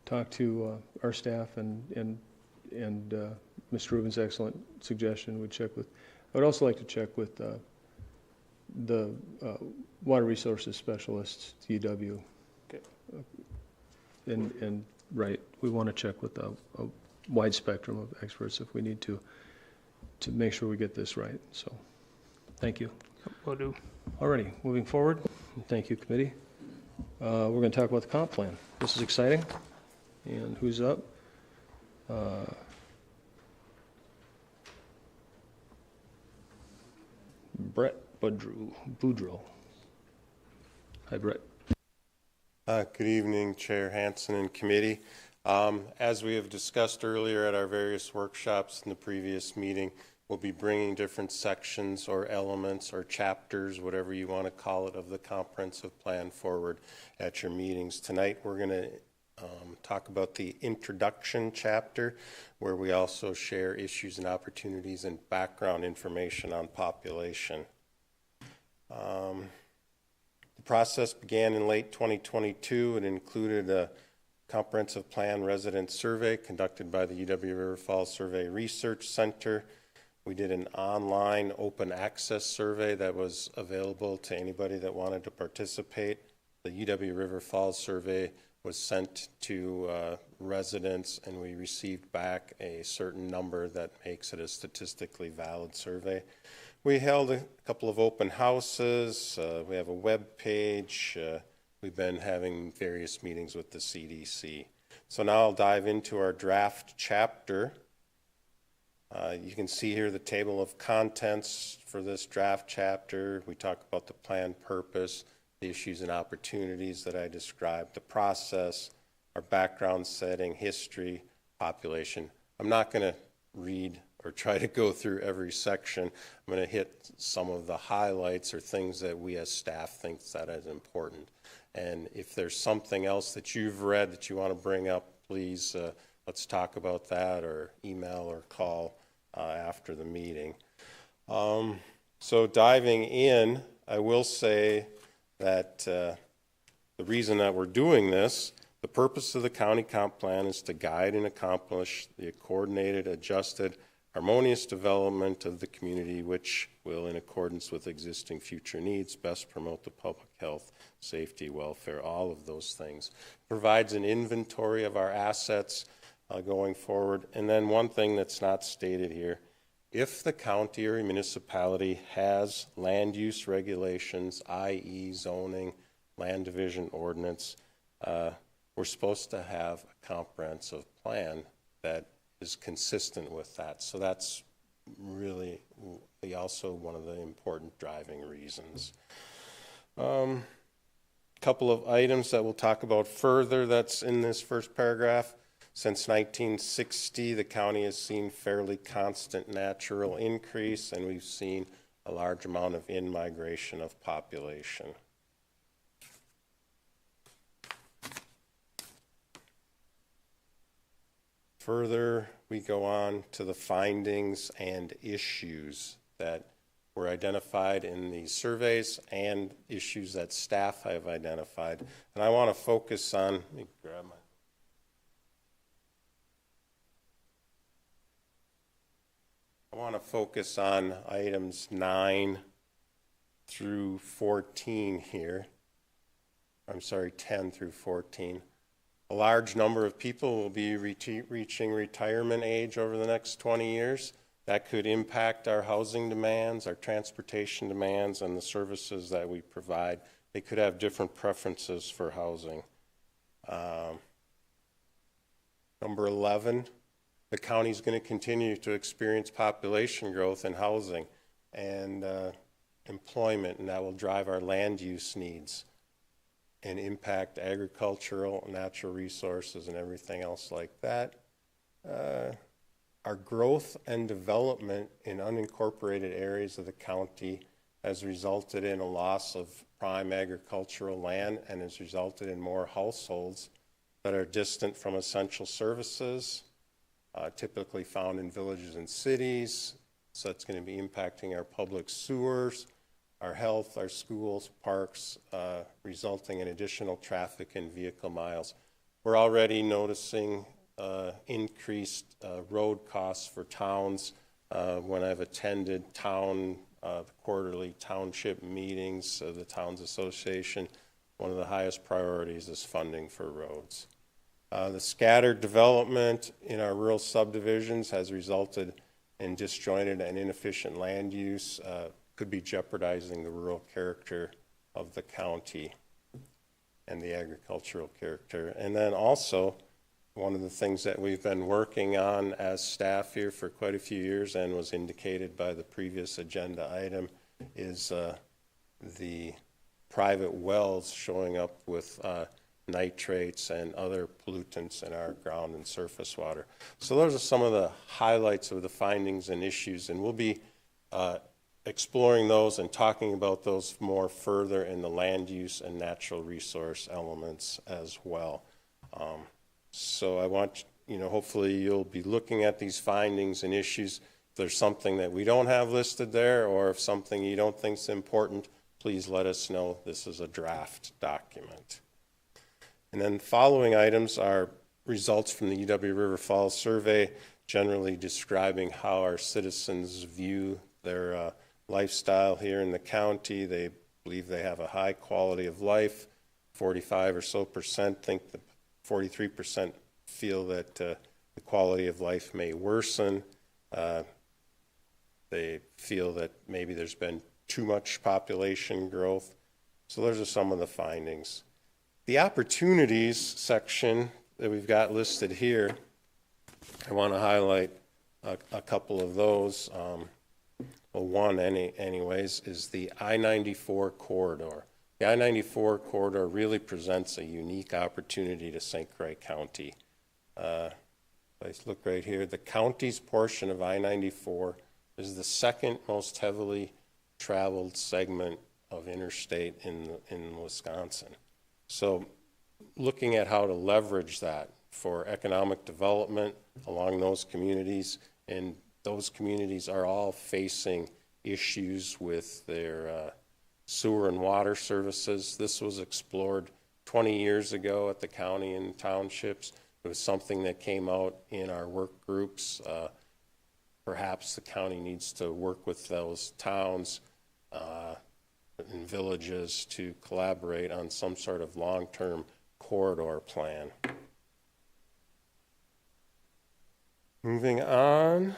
talk to our staff and Mr. Rubin's excellent suggestion. Would check with. I would also like to check with the water resources specialists, UW. Okay. And right, we want to check with a wide spectrum of experts if we need to make sure we get this right. So, thank you. Will do. Alrighty, moving forward. Thank you, committee. We're going to talk about the comp plan. This is exciting. And who's up? Brett Boudreau. Hi, Brett. Good evening, Chair Hansen and committee. As we have discussed earlier at our various workshops in the previous meeting, we'll be bringing different sections or elements or chapters, whatever you want to call it, of the comprehensive plan forward at your meetings. Tonight we're going to talk about the introduction chapter, where we also share issues and opportunities and background information on population. The process began in late 2022. It included a comprehensive plan resident survey conducted by the UW River Falls Survey Research Center. We did an online open access survey that was available to anybody that wanted to participate. The UW River Falls survey was sent to residents, and we received back a certain number that makes it a statistically valid survey. We held a couple of open houses. We have a web page. We've been having various meetings with the CDC. So now I'll dive into our draft chapter. You can see here the table of contents for this draft chapter. We talk about the plan purpose, the issues and opportunities that I described, the process, our background setting, history, population. I'm not going to read or try to go through every section. I'm going to hit some of the highlights or things that we as staff think that is important. And if there's something else that you've read that you want to bring up, please let's talk about that, or email or call after the meeting. So diving in, I will say that the reason that we're doing this, the purpose of the county comp plan is to guide and accomplish the coordinated, adjusted, harmonious development of the community, which will, in accordance with existing future needs, best promote the public health, safety, welfare, all of those things. Provides an inventory of our assets going forward. And then one thing that's not stated here, if the county or municipality has land use regulations, i.e. zoning, land division ordinance, we're supposed to have a comprehensive plan that is consistent with that. So that's really also one of the important driving reasons. Couple of items that we'll talk about further that's in this first paragraph. Since 1960, the county has seen fairly constant natural increase, and we've seen a large amount of in-migration of population. Further, we go on to the findings and issues that were identified in these surveys and issues that staff have identified. And I want to focus on, let me grab my, I want to focus on items 9 through 14 here. I'm sorry, 10 through 14. A large number of people will be reaching retirement age over the next 20 years. That could impact our housing demands, our transportation demands, and the services that we provide they could have different preferences for housing. Number 11, the county's going to continue to experience population growth in housing and employment, and that will drive our land use needs and impact agricultural, natural resources, and everything else like that. Our growth and development in unincorporated areas of the county has resulted in a loss of prime agricultural land and has resulted in more households that are distant from essential services, typically found in villages and cities. So it's going to be impacting our public sewers, our health, our schools, parks, resulting in additional traffic and vehicle miles. We're already noticing increased road costs for towns. When I've attended quarterly township meetings of the Towns Association, one of the highest priorities is funding for roads. The scattered development in our rural subdivisions has resulted in disjointed and inefficient land use, could be jeopardizing the rural character of the county and the agricultural character. And then also, one of the things that we've been working on as staff here for quite a few years and was indicated by the previous agenda item is the private wells showing up with nitrates and other pollutants in our ground and surface water. So those are some of the highlights of the findings and issues, and we'll be exploring those and talking about those more further in the land use and natural resource elements as well. So I want, hopefully you'll be looking at these findings and issues. If there's something that we don't have listed there, or if something you don't think is important, please let us know. This is a draft document. And then following items are results from the UW River Falls survey, generally describing how our citizens view their lifestyle here in the county. They believe they have a high quality of life. 45% or so think that 43% feel that the quality of life may worsen. They feel that maybe there's been too much population growth. So those are some of the findings. The opportunities section that we've got listed here, I want to highlight a couple of those. One anyways, is the I-94 corridor. The I-94 corridor really presents a unique opportunity to St. Croix County. Let's look right here. The county's portion of I-94 is the second most heavily traveled segment of interstate in Wisconsin. So looking at how to leverage that for economic development along those communities, and those communities are all facing issues with their sewer and water services. This was explored 20 years ago at the county and townships. It was something that came out in our work groups. Perhaps the county needs to work with those towns and villages to collaborate on some sort of long-term corridor plan. Moving on,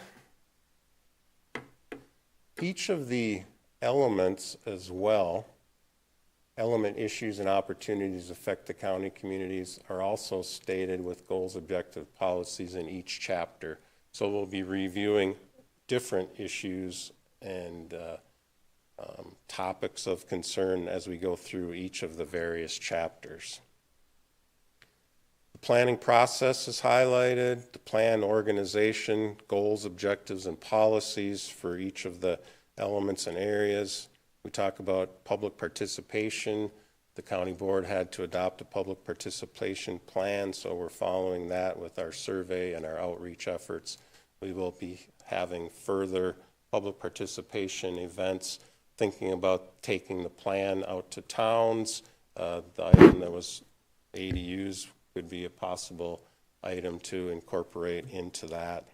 each of the elements as well, element issues and opportunities affect the county communities are also stated with goals, objectives, policies in each chapter. So we'll be reviewing different issues and topics of concern as we go through each of the various chapters. The planning process is highlighted, the plan organization, goals, objectives, and policies for each of the elements and areas. We talk about public participation. The county board had to adopt a public participation plan, so we're following that with our survey and our outreach efforts. We will be having further public participation events, thinking about taking the plan out to towns. The item that was ADUs could be a possible item to incorporate into that.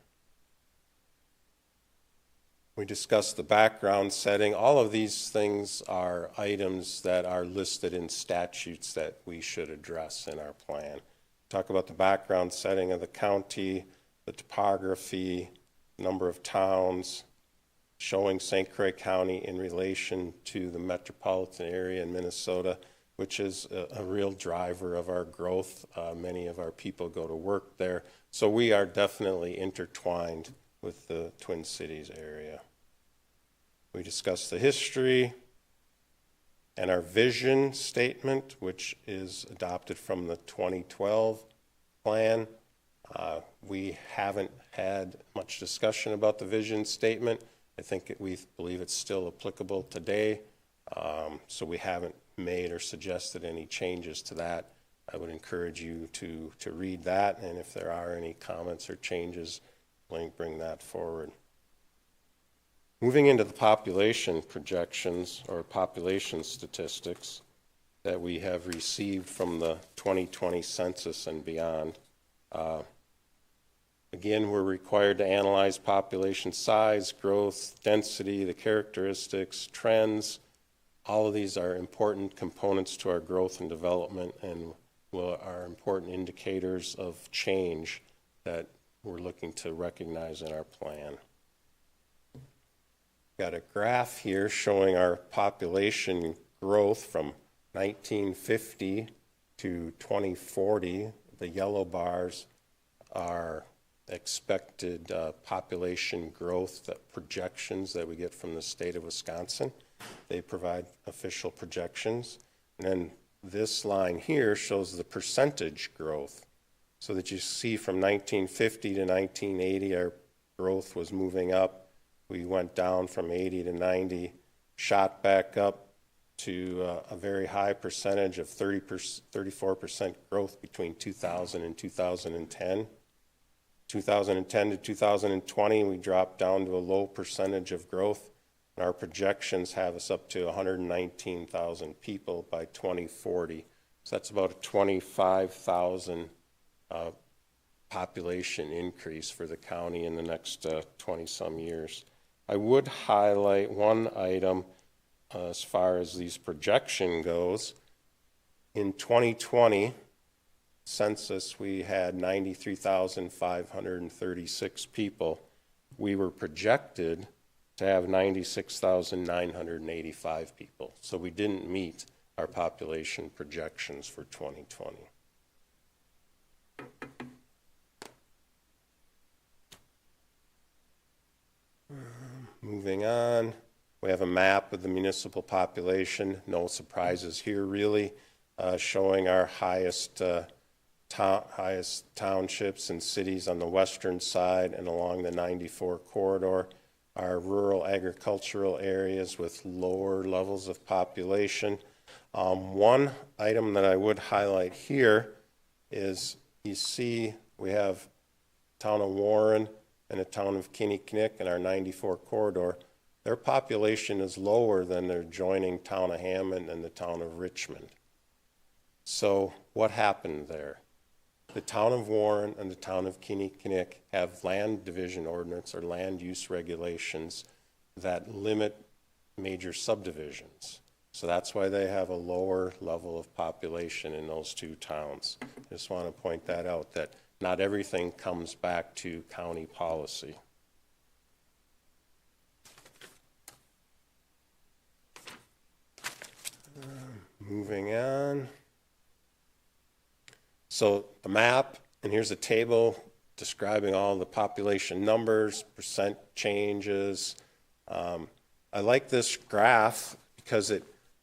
We discussed the background setting. All of these things are items that are listed in statutes that we should address in our plan. Talk about the background setting of the county, the topography, number of towns, showing St. Croix County in relation to the metropolitan area in Minnesota, which is a real driver of our growth. Many of our people go to work there. So we are definitely intertwined with the Twin Cities area. We discussed the history and our vision statement, which is adopted from the 2012 plan. We haven't had much discussion about the vision statement. I think we believe it's still applicable today, so we haven't made or suggested any changes to that. I would encourage you to read that, and if there are any comments or changes, bring that forward. Moving into the population projections or population statistics that we have received from the 2020 census and beyond. Again, we're required to analyze population size, growth, density, the characteristics, trends. All of these are important components to our growth and development and are important indicators of change that we're looking to recognize in our plan. Got a graph here showing our population growth from 1950 to 2040. The yellow bars are expected population growth projections that we get from the state of Wisconsin. They provide official projections. And then this line here shows the percentage growth, so that you see from 1950 to 1980 our growth was moving up. We went down from 80 to 90, shot back up to a very high percentage of 34% growth between 2000 and 2010. 2010 to 2020, we dropped down to a low percentage of growth, and our projections have us up to 119,000 people by 2040. So that's about a 25,000 population increase for the county in the next 20-some years. I would highlight one item as far as these projection goes. In 2020 census, we had 93,536 people. We were projected to have 96,985 people. So we didn't meet our population projections for 2020. Moving on, we have a map of the municipal population. No surprises here, really, showing our highest townships and cities on the western side and along the 94 corridor. Our rural agricultural areas with lower levels of population. One item that I would highlight here is you see we have town of Warren and the town of Kinnickinnick in our 94 corridor. Their population is lower than their adjoining town of Hammond and the town of Richmond. So what happened there? The town of Warren and the town of Kinnickinnick have land division ordinance or land use regulations that limit major subdivisions. So that's why they have a lower level of population in those two towns. Just want to point that out, that not everything comes back to county policy. Moving on. So the map, and here's a table describing all the population numbers, percent changes. I like this graph because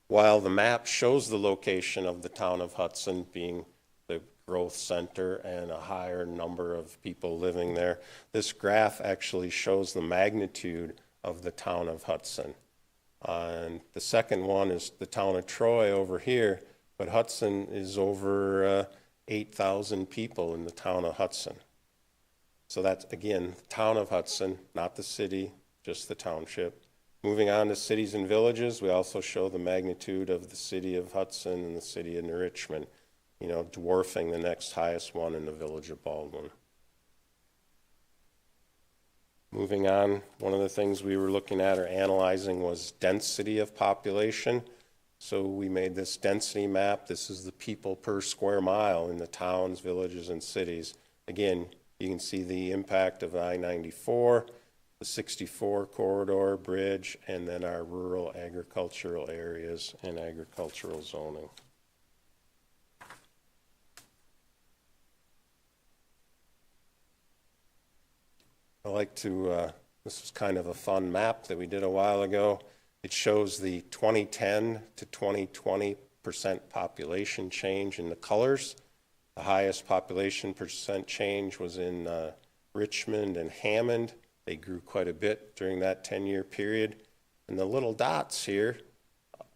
while the map shows the location of the town of Hudson being the growth center and a higher number of people living there, this graph actually shows the magnitude of the town of Hudson. And the second one is the town of Troy over here, but Hudson is over 8,000 people in the town of Hudson. So that's, again, the town of Hudson, not the city, just the township. Moving on to cities and villages, we also show the magnitude of the city of Hudson and the city of Richmond, dwarfing the next highest one in the village of Baldwin. Moving on, one of the things we were looking at or analyzing was density of population. So we made this density map. This is the people per square mile in the towns, villages, and cities. Again, you can see the impact of I-94 the 64 corridor bridge, and then our rural agricultural areas and agricultural zoning. I like to, this was kind of a fun map that we did a while ago. It shows the 2010 to 2020% population change in the colors. The highest population percent change was in Richmond and Hammond. They grew quite a bit during that 10-year period. And the little dots here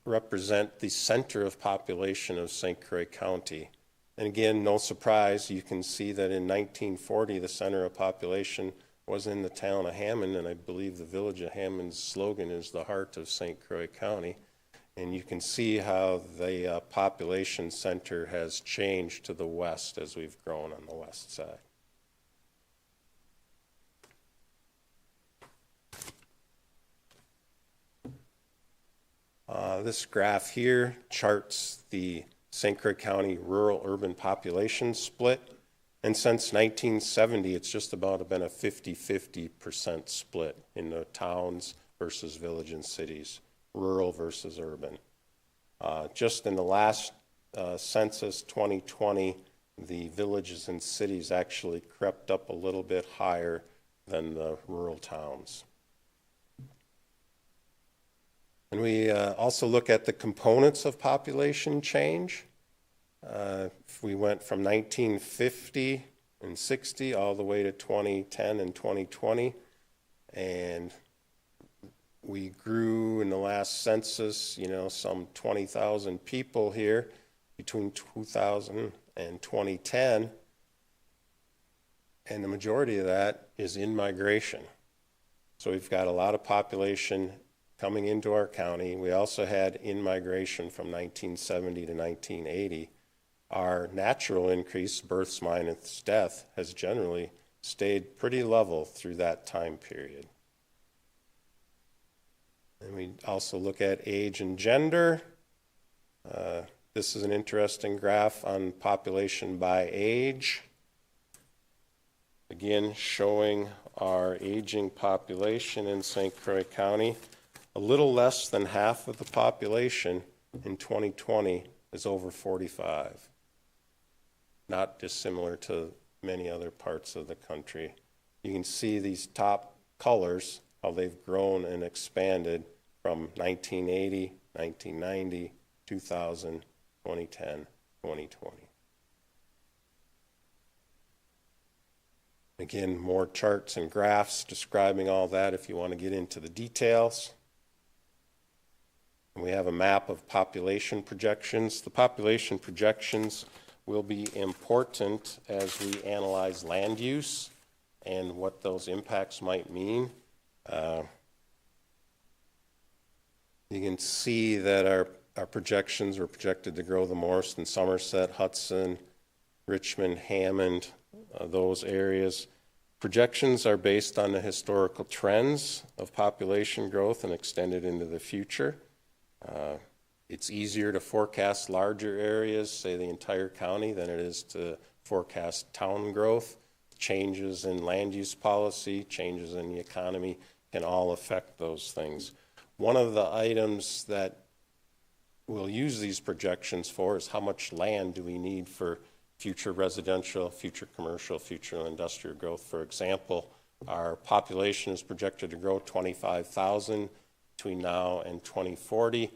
represent the center of population of St. Croix County. And again, no surprise, you can see that in 1940, the center of population was in the town of Hammond, and I believe the village of Hammond's slogan is the heart of St. Croix County. And you can see how the population center has changed to the west as we've grown on the west side. This graph here charts the St. Croix County rural-urban population split. And since 1970, it's just about been a 50-50% split in the towns versus village and cities, rural versus urban. Just in the last census 2020, the villages and cities actually crept up a little bit higher than the rural towns. And we also look at the components of population change. If we went from 1950 and 60 all the way to 2010 and 2020, and we grew in the last census, some 20,000 people here between 2000 and 2010, and the majority of that is in migration. So we've got a lot of population coming into our county. We also had in-migration from 1970 to 1980. Our natural increase, births minus death, has generally stayed pretty level through that time period. And we also look at age and gender. This is an interesting graph on population by age. Again, showing our aging population in St. Croix County. A little less than half of the population in 2020 is over 45. Not dissimilar to many other parts of the country. You can see these top colors, how they've grown and expanded from 1980, 1990, 2000, 2010, 2020. Again, more charts and graphs describing all that if you want to get into the details. And we have a map of population projections. The population projections will be important as we analyze land use and what those impacts might mean. You can see that our projections were projected to grow the most in Somerset, Hudson, Richmond, Hammond, those areas. Projections are based on the historical trends of population growth and extended into the future. It's easier to forecast larger areas, say the entire county, than it is to forecast town growth. Changes in land use policy, changes in the economy can all affect those things. One of the items that we'll use these projections for is how much land do we need for future residential, future commercial, future industrial growth. For example, our population is projected to grow 25,000 between now and 2040.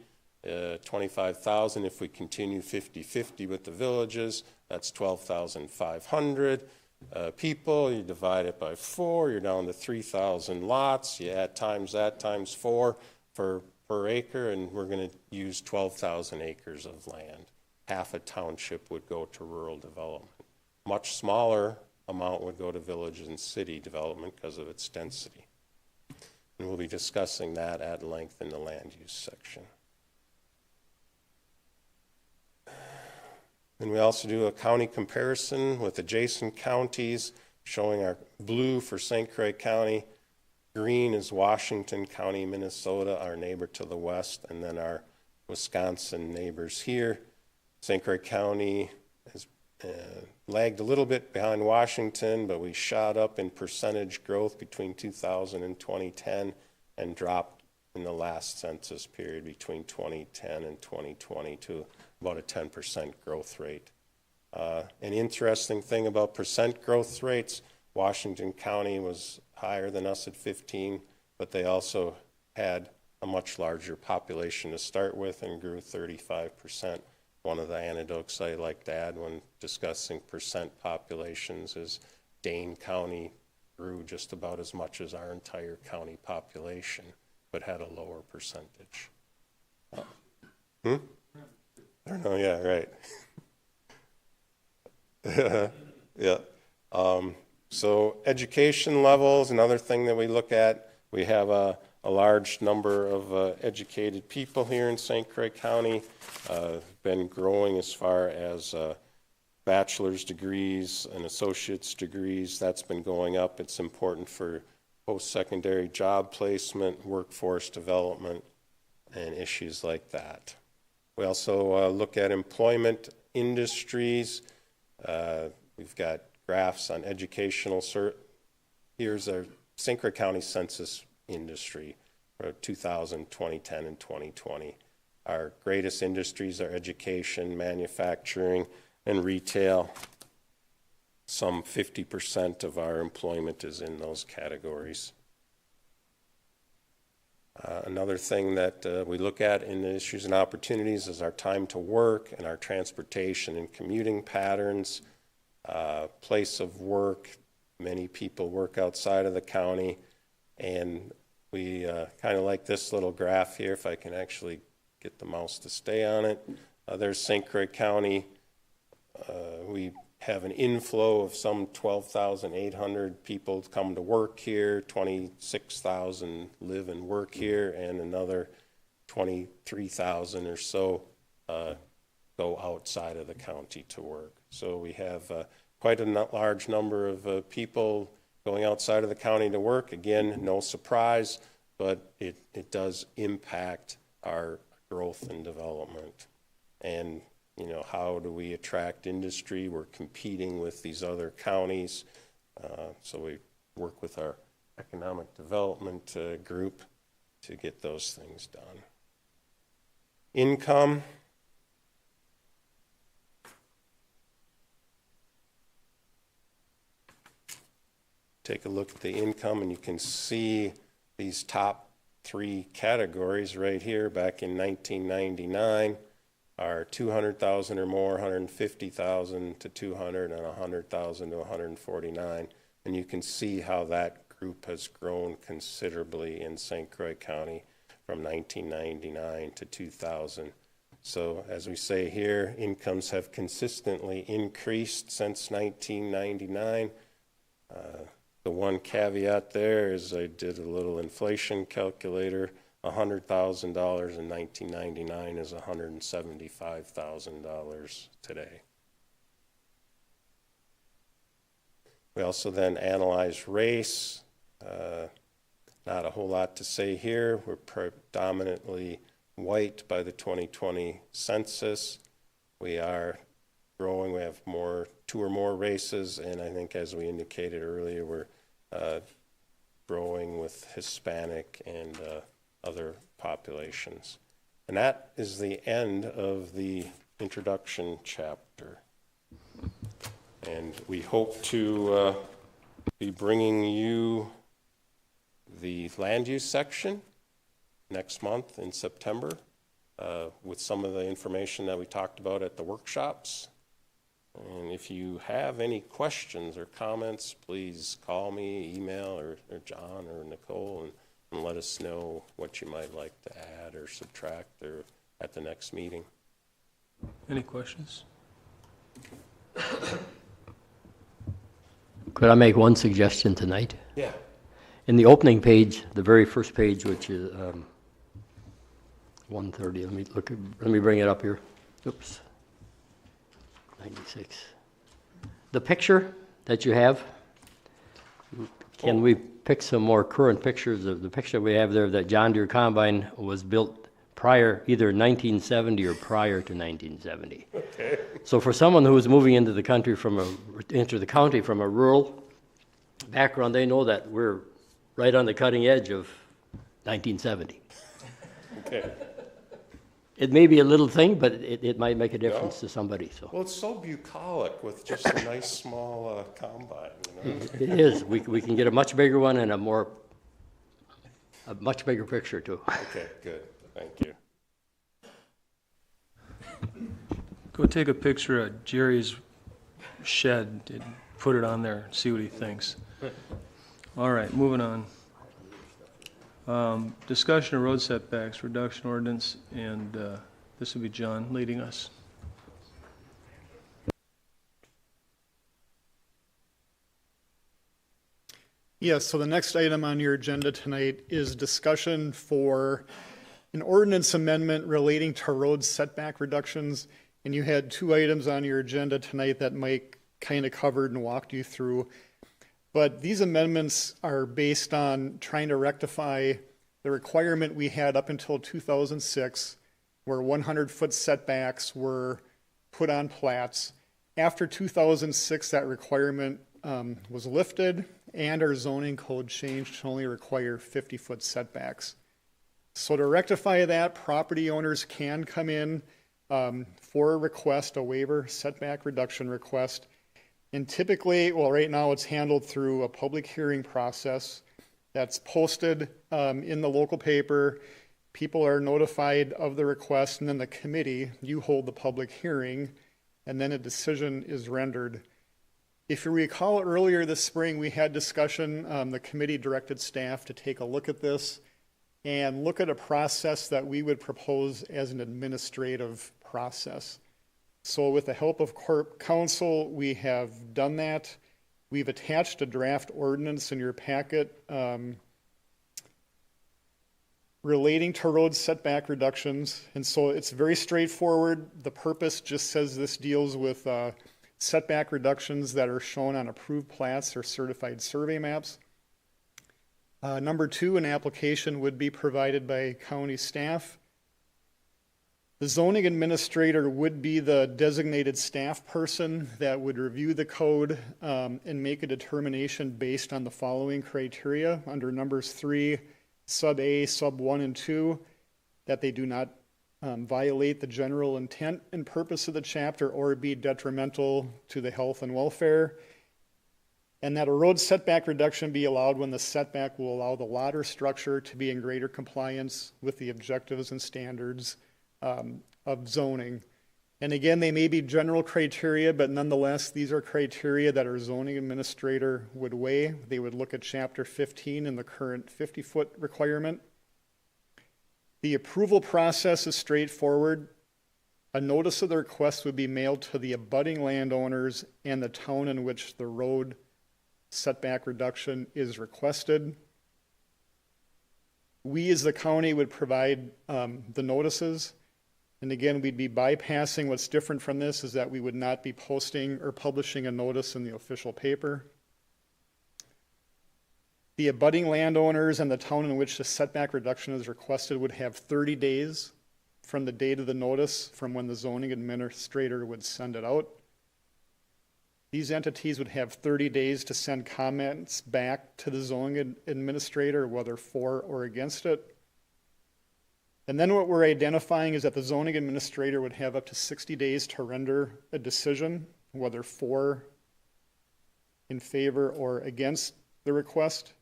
25,000, if we continue 50-50 with the villages, that's 12,500 people. You divide it by 4, you're down to 3,000 lots. You add times that times 4 per acre, and we're going to use 12,000 acres of land. Half a township would go to rural development. Much smaller amount would go to village and city development because of its density. And we'll be discussing that at length in the land use section. And we also do a county comparison with adjacent counties, showing our blue for St. Croix County. Green is Washington County, Minnesota, our neighbor to the west, and then our Wisconsin neighbors here. St. Croix County lagged a little bit behind Washington, but we shot up in percentage growth between 2000 and 2010 and dropped in the last census period between 2010 and 2020 to about a 10% growth rate. An interesting thing about percent growth rates, Washington County was higher than us at 15, but they also had a much larger population to start with and grew 35%. One of the anecdotes I like to add when discussing percent populations is Dane County grew just about as much as our entire county population, but had a lower percentage. I don't know, yeah, right. Yeah. So education levels, another thing that we look at, we have a large number of educated people here in St. Croix County, been growing as far as bachelor's degrees and associate's degrees. That's been going up. It's important for post-secondary job placement, workforce development, and issues like that. We also look at employment industries. We've got graphs on educational here's our St. Croix County census industry for 2000, 2010, and 2020. Our greatest industries are education, manufacturing, and retail. Some 50% of our employment is in those categories. Another thing that we look at in the issues and opportunities is our time to work and our transportation and commuting patterns, place of work. Many people work outside of the county, and we kind of like this little graph here, if I can actually get the mouse to stay on it. There's St. Croix County. We have an inflow of some 12,800 people come to work here, 26,000 live and work here, and another 23,000 or so go outside of the county to work. So we have quite a large number of people going outside of the county to work. Again, no surprise, but it does impact our growth and development. And you know, how do we attract industry? We're competing with these other counties. So we work with our economic development group to get those things done. Income. Take a look at the income and you can see these top three categories right here back in 1999. Are 200,000 or more, 150,000 to 200, and 100,000 to 149. And you can see how that group has grown considerably in St. Croix County from 1999 to 2000. So as we say here, incomes have consistently increased since 1999. The one caveat there is I did a little inflation calculator. $100,000 in 1999 is $175,000 today. We also then analyze race. Not a whole lot to say here. We're predominantly white by the 2020 census. We are growing. We have two or more races, and I think as we indicated earlier, we're growing with Hispanic and other populations. And that is the end of the introduction chapter. And we hope to be bringing you the land use section next month in September with some of the information that we talked about at the workshops. And if you have any questions or comments, please call me, email, or John or Nicole, and let us know what you might like to add or subtract or at the next meeting. Any questions? Could I make one suggestion tonight? Yeah. In the opening page, the very first page, which is 130, let me bring it up here. Oops. 96. The picture that you have, can we pick some more current pictures of the picture we have there that John Deere Combine was built prior, either 1970 or prior to 1970. Okay. So for someone who is moving into the county from a rural background, they know that we're right on the cutting edge of 1970. Okay. It may be a little thing, but it might make a difference to somebody, so. Well, it's so bucolic with just a nice small combine, you know? It is. We can get a much bigger one and a much bigger picture too. Okay, good. Thank you. Go take a picture of Jerry's shed and put it on there, see what he thinks. All right, moving on. Discussion of road setbacks, reduction ordinance, and this will be John leading us. Yes, so the next item on your agenda tonight is discussion for an ordinance amendment relating to road setback reductions. And you had two items on your agenda tonight that Mike kind of covered and walked you through. But these amendments are based on trying to rectify the requirement we had up until 2006, where 100-foot setbacks were put on plats. After 2006, that requirement was lifted, and our zoning code changed to only require 50-foot setbacks. So to rectify that, property owners can come in for a request, a waiver setback reduction request. And typically, well, right now it's handled through a public hearing process that's posted in the local paper. People are notified of the request, and then the committee, you hold the public hearing, and then a decision is rendered. If you recall, earlier this spring, we had discussion. The committee directed staff to take a look at this and look at a process that we would propose as an administrative process. So with the help of Corp Counsel, we have done that. We've attached a draft ordinance in your packet relating to road setback reductions. And so it's very straightforward. The purpose just says this deals with setback reductions that are shown on approved plats or certified survey maps. Number two, an application would be provided by county staff. The zoning administrator would be the designated staff person that would review the code and make a determination based on the following criteria under numbers 3, sub A, sub 1 and 2, that they do not violate the general intent and purpose of the chapter or be detrimental to the health and welfare, and that a road setback reduction be allowed when the setback will allow the lot or structure to be in greater compliance with the objectives and standards of zoning. And again, they may be general criteria, but nonetheless, these are criteria that our zoning administrator would weigh. They would look at Chapter 15 and the current 50-foot requirement. The approval process is straightforward. A notice of the request would be mailed to the abutting landowners and the town in which the road setback reduction is requested. We as the county would provide the notices. And again, we'd be bypassing. What's different from this is that we would not be posting or publishing a notice in the official paper. The abutting landowners and the town in which the setback reduction is requested would have 30 days from the date of the notice from when the zoning administrator would send it out. These entities would have 30 days to send comments back to the zoning administrator, whether for or against it. And then what we're identifying is that the zoning administrator would have up to 60 days to render a decision, whether for, in favor, or against the request.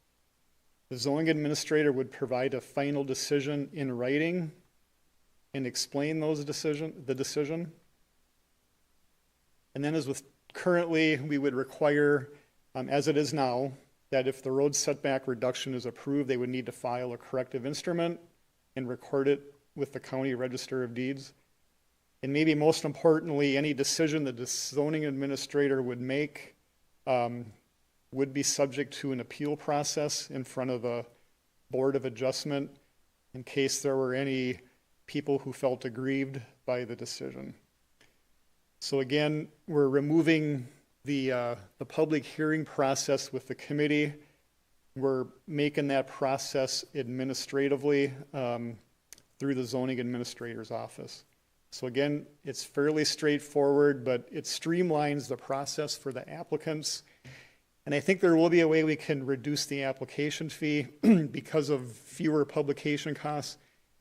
The zoning administrator would provide a final decision in writing and explain the decision. And then as with currently, we would require, as it is now, that if the road setback reduction is approved, they would need to file a corrective instrument and record it with the county register of deeds. And maybe most importantly, any decision that the zoning administrator would make would be subject to an appeal process in front of a board of adjustment in case there were any people who felt aggrieved by the decision. So again, we're removing the public hearing process with the committee. We're making that process administratively through the zoning administrator's office. So again, it's fairly straightforward, but it streamlines the process for the applicants. And I think there will be a way we can reduce the application fee because of fewer publication costs.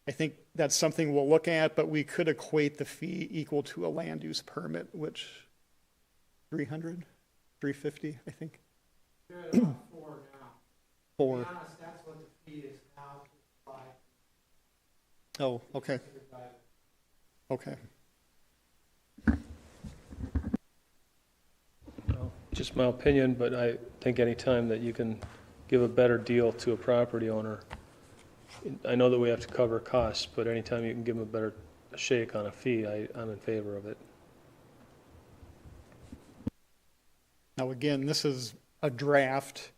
I think that's something we'll look at, but we could equate the fee equal to a land use permit, which 300, 350, I think. They're at about 4 now. 4. To be honest, that's what the fee is now. Oh, okay. Okay. Well, just my opinion, but I think any time that you can give a better deal to a property owner, I know that we have to cover costs, but anytime you can give them a better shake on a fee, I'm in favor of it. Now, again, this is a draft.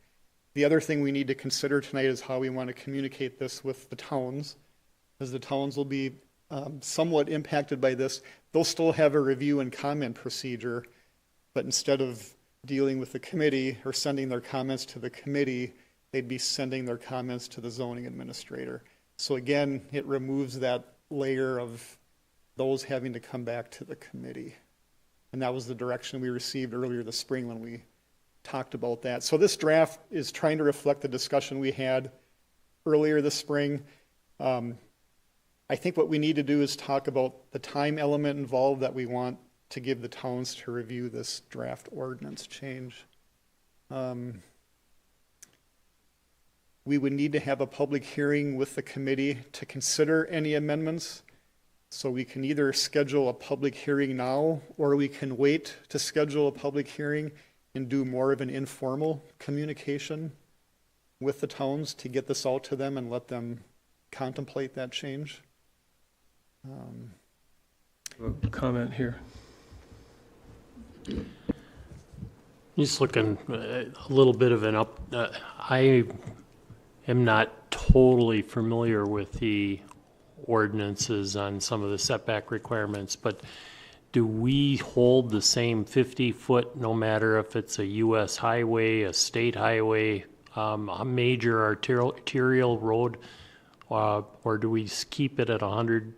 The other thing we need to consider tonight is how we want to communicate this with the towns, because the towns will be somewhat impacted by this. They'll still have a review and comment procedure, but instead of dealing with the committee or sending their comments to the committee, they'd be sending their comments to the zoning administrator. So again, it removes that layer of those having to come back to the committee. And that was the direction we received earlier this spring when we talked about that. So this draft is trying to reflect the discussion we had earlier this spring. I think what we need to do is talk about the time element involved that we want to give the towns to review this draft ordinance change. We would need to have a public hearing with the committee to consider any amendments. So we can either schedule a public hearing now, or we can wait to schedule a public hearing and do more of an informal communication with the towns to get this out to them and let them contemplate that change. Comment here. Just looking a little bit of an I am not totally familiar with the ordinances on some of the setback requirements, but do we hold the same 50-foot no matter if it's a U.S. highway, a state highway, a major arterial road, or do we keep it at 100,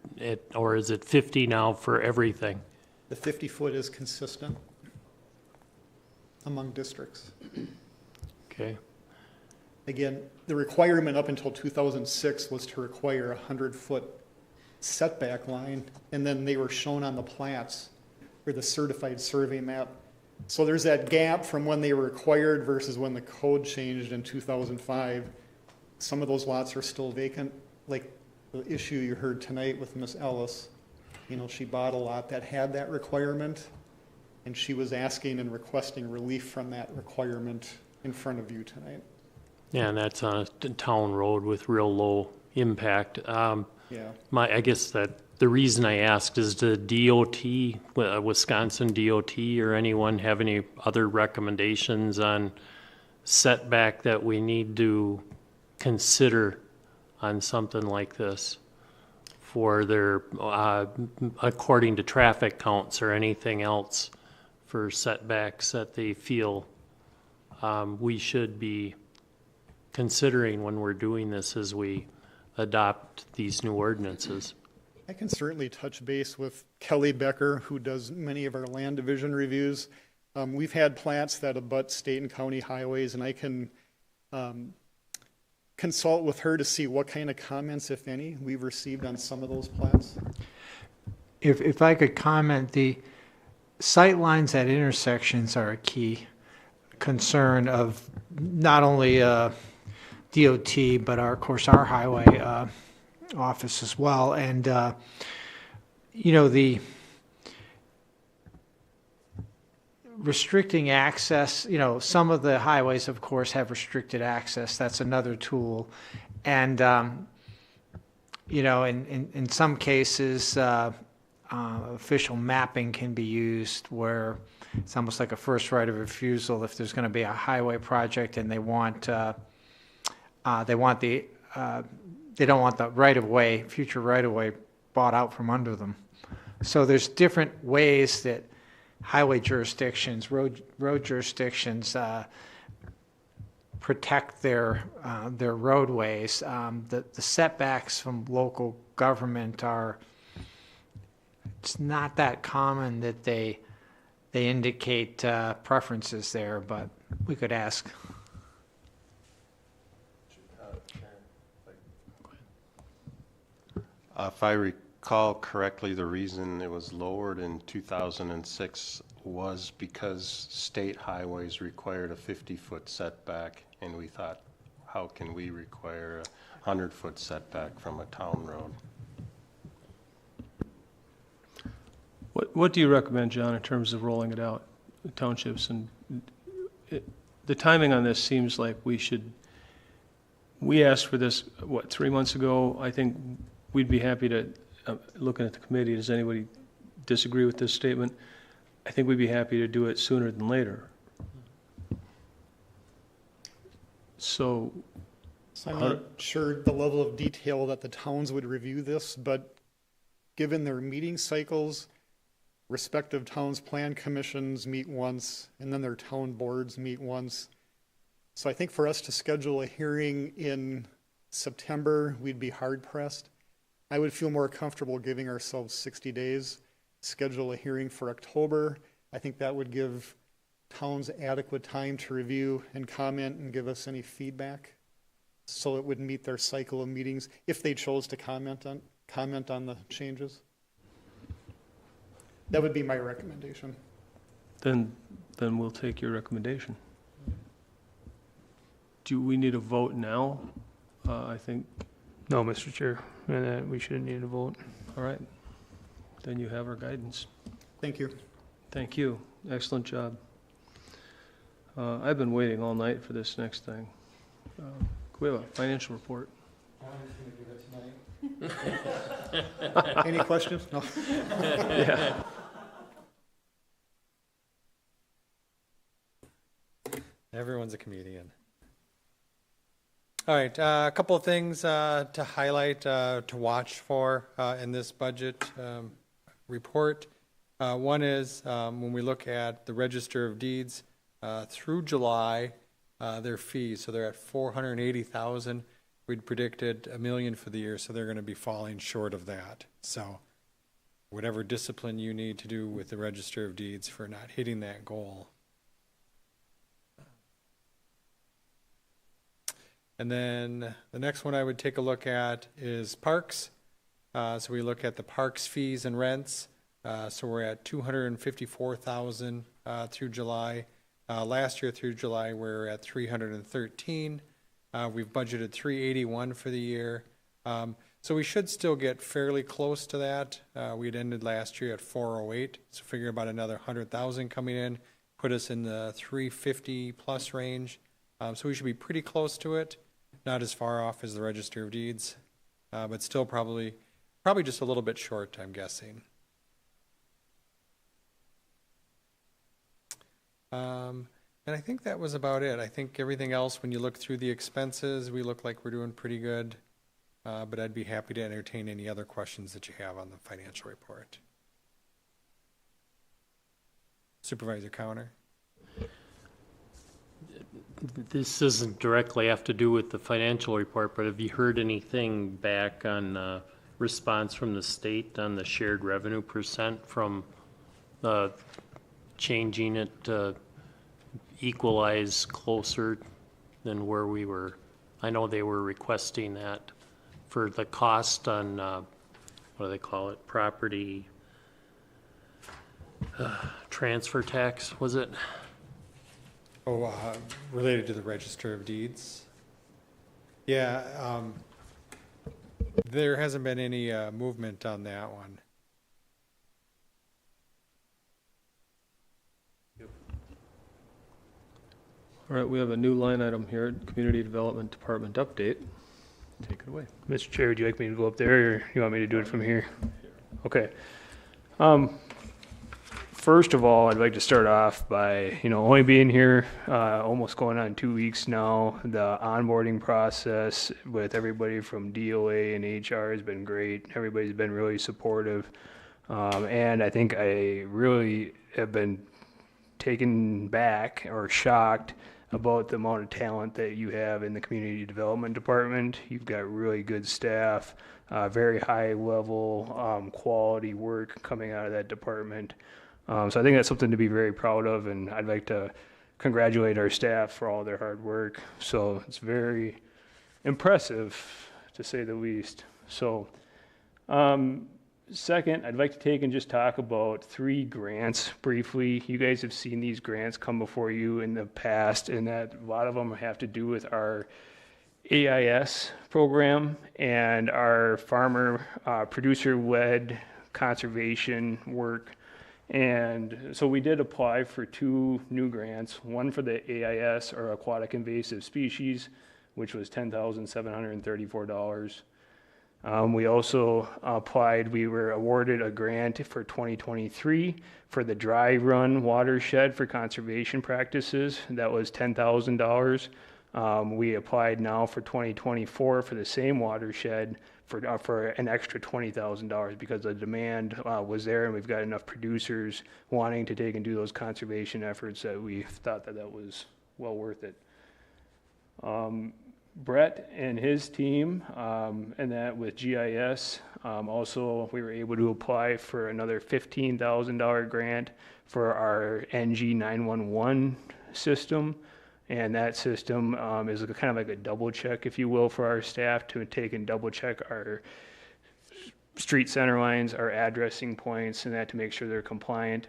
or is it 50 now for everything? The 50-foot is consistent among districts. Okay. Again, the requirement up until 2006 was to require a 100-foot setback line, and then they were shown on the plats or the certified survey map. So there's that gap from when they were required versus when the code changed in 2005. Some of those lots are still vacant, like the issue you heard tonight with Miss Ellis. You know, she bought a lot that had that requirement, and she was asking and requesting relief from that requirement in front of you tonight. Yeah, and that's on a town road with real low impact. Yeah. I guess that the reason I asked is the DOT, Wisconsin DOT, or anyone have any other recommendations on setback that we need to consider on something like this for their, according to traffic counts or anything else for setbacks that they feel we should be considering when we're doing this as we adopt these new ordinances? I can certainly touch base with Kelly Becker, who does many of our land division reviews. We've had plats that abut state and county highways, and I can consult with her to see what kind of comments, if any, we've received on some of those plats. If I could comment, the sight lines at intersections are a key concern of not only DOT, but of course our highway office as well. And the restricting access, some of the highways of course have restricted access. That's another tool. And in some cases official mapping can be used where it's almost like a first right of refusal if there's going to be a highway project and they don't want the right-of-way, future right-of-way bought out from under them. So there's different ways that highway jurisdictions, road jurisdictions protect their roadways. The setbacks from local government are, it's not that common that they indicate preferences there, but we could ask. If I recall correctly, the reason it was lowered in 2006 was because state highways required a 50-foot setback, and we thought, how can we require a 100-foot setback from a town road? What do you recommend, John, in terms of rolling it out, the townships? And the timing on this seems like we asked for this, 3 months ago? I think we'd be happy to, looking at the committee, does anybody disagree with this statement? I think we'd be happy to do it sooner than later. So I'm not sure the level of detail that the towns would review this, but given their meeting cycles, respective towns' plan commissions meet once, and then their town boards meet once. So I think for us to schedule a hearing in September, we'd be hard pressed. I would feel more comfortable giving ourselves 60 days, schedule a hearing for October. I think that would give towns adequate time to review and comment and give us any feedback, so it would meet their cycle of meetings if they chose to comment on the changes. That would be my recommendation. then we'll take your recommendation. Do we need a vote now? I think, No, Mr. Chair, and we shouldn't need a vote. all right. Then you have our guidance. Thank you. Thank you. Excellent job. I've been waiting all night for this next thing. Can we have a financial report? Any questions? No. Yeah. Everyone's a comedian. All right, a couple of things to highlight, to watch for in this budget report. One is when we look at the Register of Deeds through July, their fees, so they're at 480,000. We'd predicted $1 million for the year, so they're going to be falling short of that. So whatever discipline you need to do with the Register of Deeds for not hitting that goal. And then the next one I would take a look at is parks. So we look at the parks fees and rents. So we're at 254,000 through July. Last year through July, we're at 313. We've budgeted 381 for the year. So we should still get fairly close to that. We'd ended last year at 408. So figure about another 100,000 coming in, put us in the 350 plus range. So we should be pretty close to it. Not as far off as the Register of Deeds, but still probably just a little bit short, I'm guessing. And I think that was about it. I think everything else, when you look through the expenses, we look like we're doing pretty good. But I'd be happy to entertain any other questions that you have on the financial report. Supervisor Cowner. This doesn't directly have to do with the financial report, but have you heard anything back on response from the state on the shared revenue percent from changing it to equalize closer than where we were? I know they were requesting that for the cost on, what do they call it, property transfer tax, was it? Oh, related to the Register of Deeds? Yeah, there hasn't been any movement on that one. All right, we have a new line item here, Community Development Department update. Take it away. Mr. Chair, would you like me to go up there, or you want me to do it from here? Okay. First of all, I'd like to start off by, only being here almost going on 2 weeks now. The onboarding process with everybody from DOA and HR has been great. Everybody's been really supportive. And I think I really have been taken back or shocked about the amount of talent that you have in the community development department. You've got really good staff, very high level quality work coming out of that department. So I think that's something to be very proud of, and I'd like to congratulate our staff for all their hard work. So it's very impressive, to say the least. So second, I'd like to take and just talk about 3 grants briefly. You guys have seen these grants come before you in the past, and that a lot of them have to do with our AIS program and our farmer producer-led conservation work. And so we did apply for 2 new grants, one for the AIS, or Aquatic Invasive Species, which was $10,734. We also applied, we were awarded a grant for 2023 for the dry run watershed for conservation practices. That was $10,000. We applied now for 2024 for the same watershed for an extra $20,000 because the demand was there, and we've got enough producers wanting to take and do those conservation efforts that we thought that was well worth it. Brett and his team, and that with GIS, also we were able to apply for another $15,000 grant for our NG 911 system. And that system is kind of like a double check, if you will, for our staff to take and double check our street center lines, our addressing points, and that to make sure they're compliant.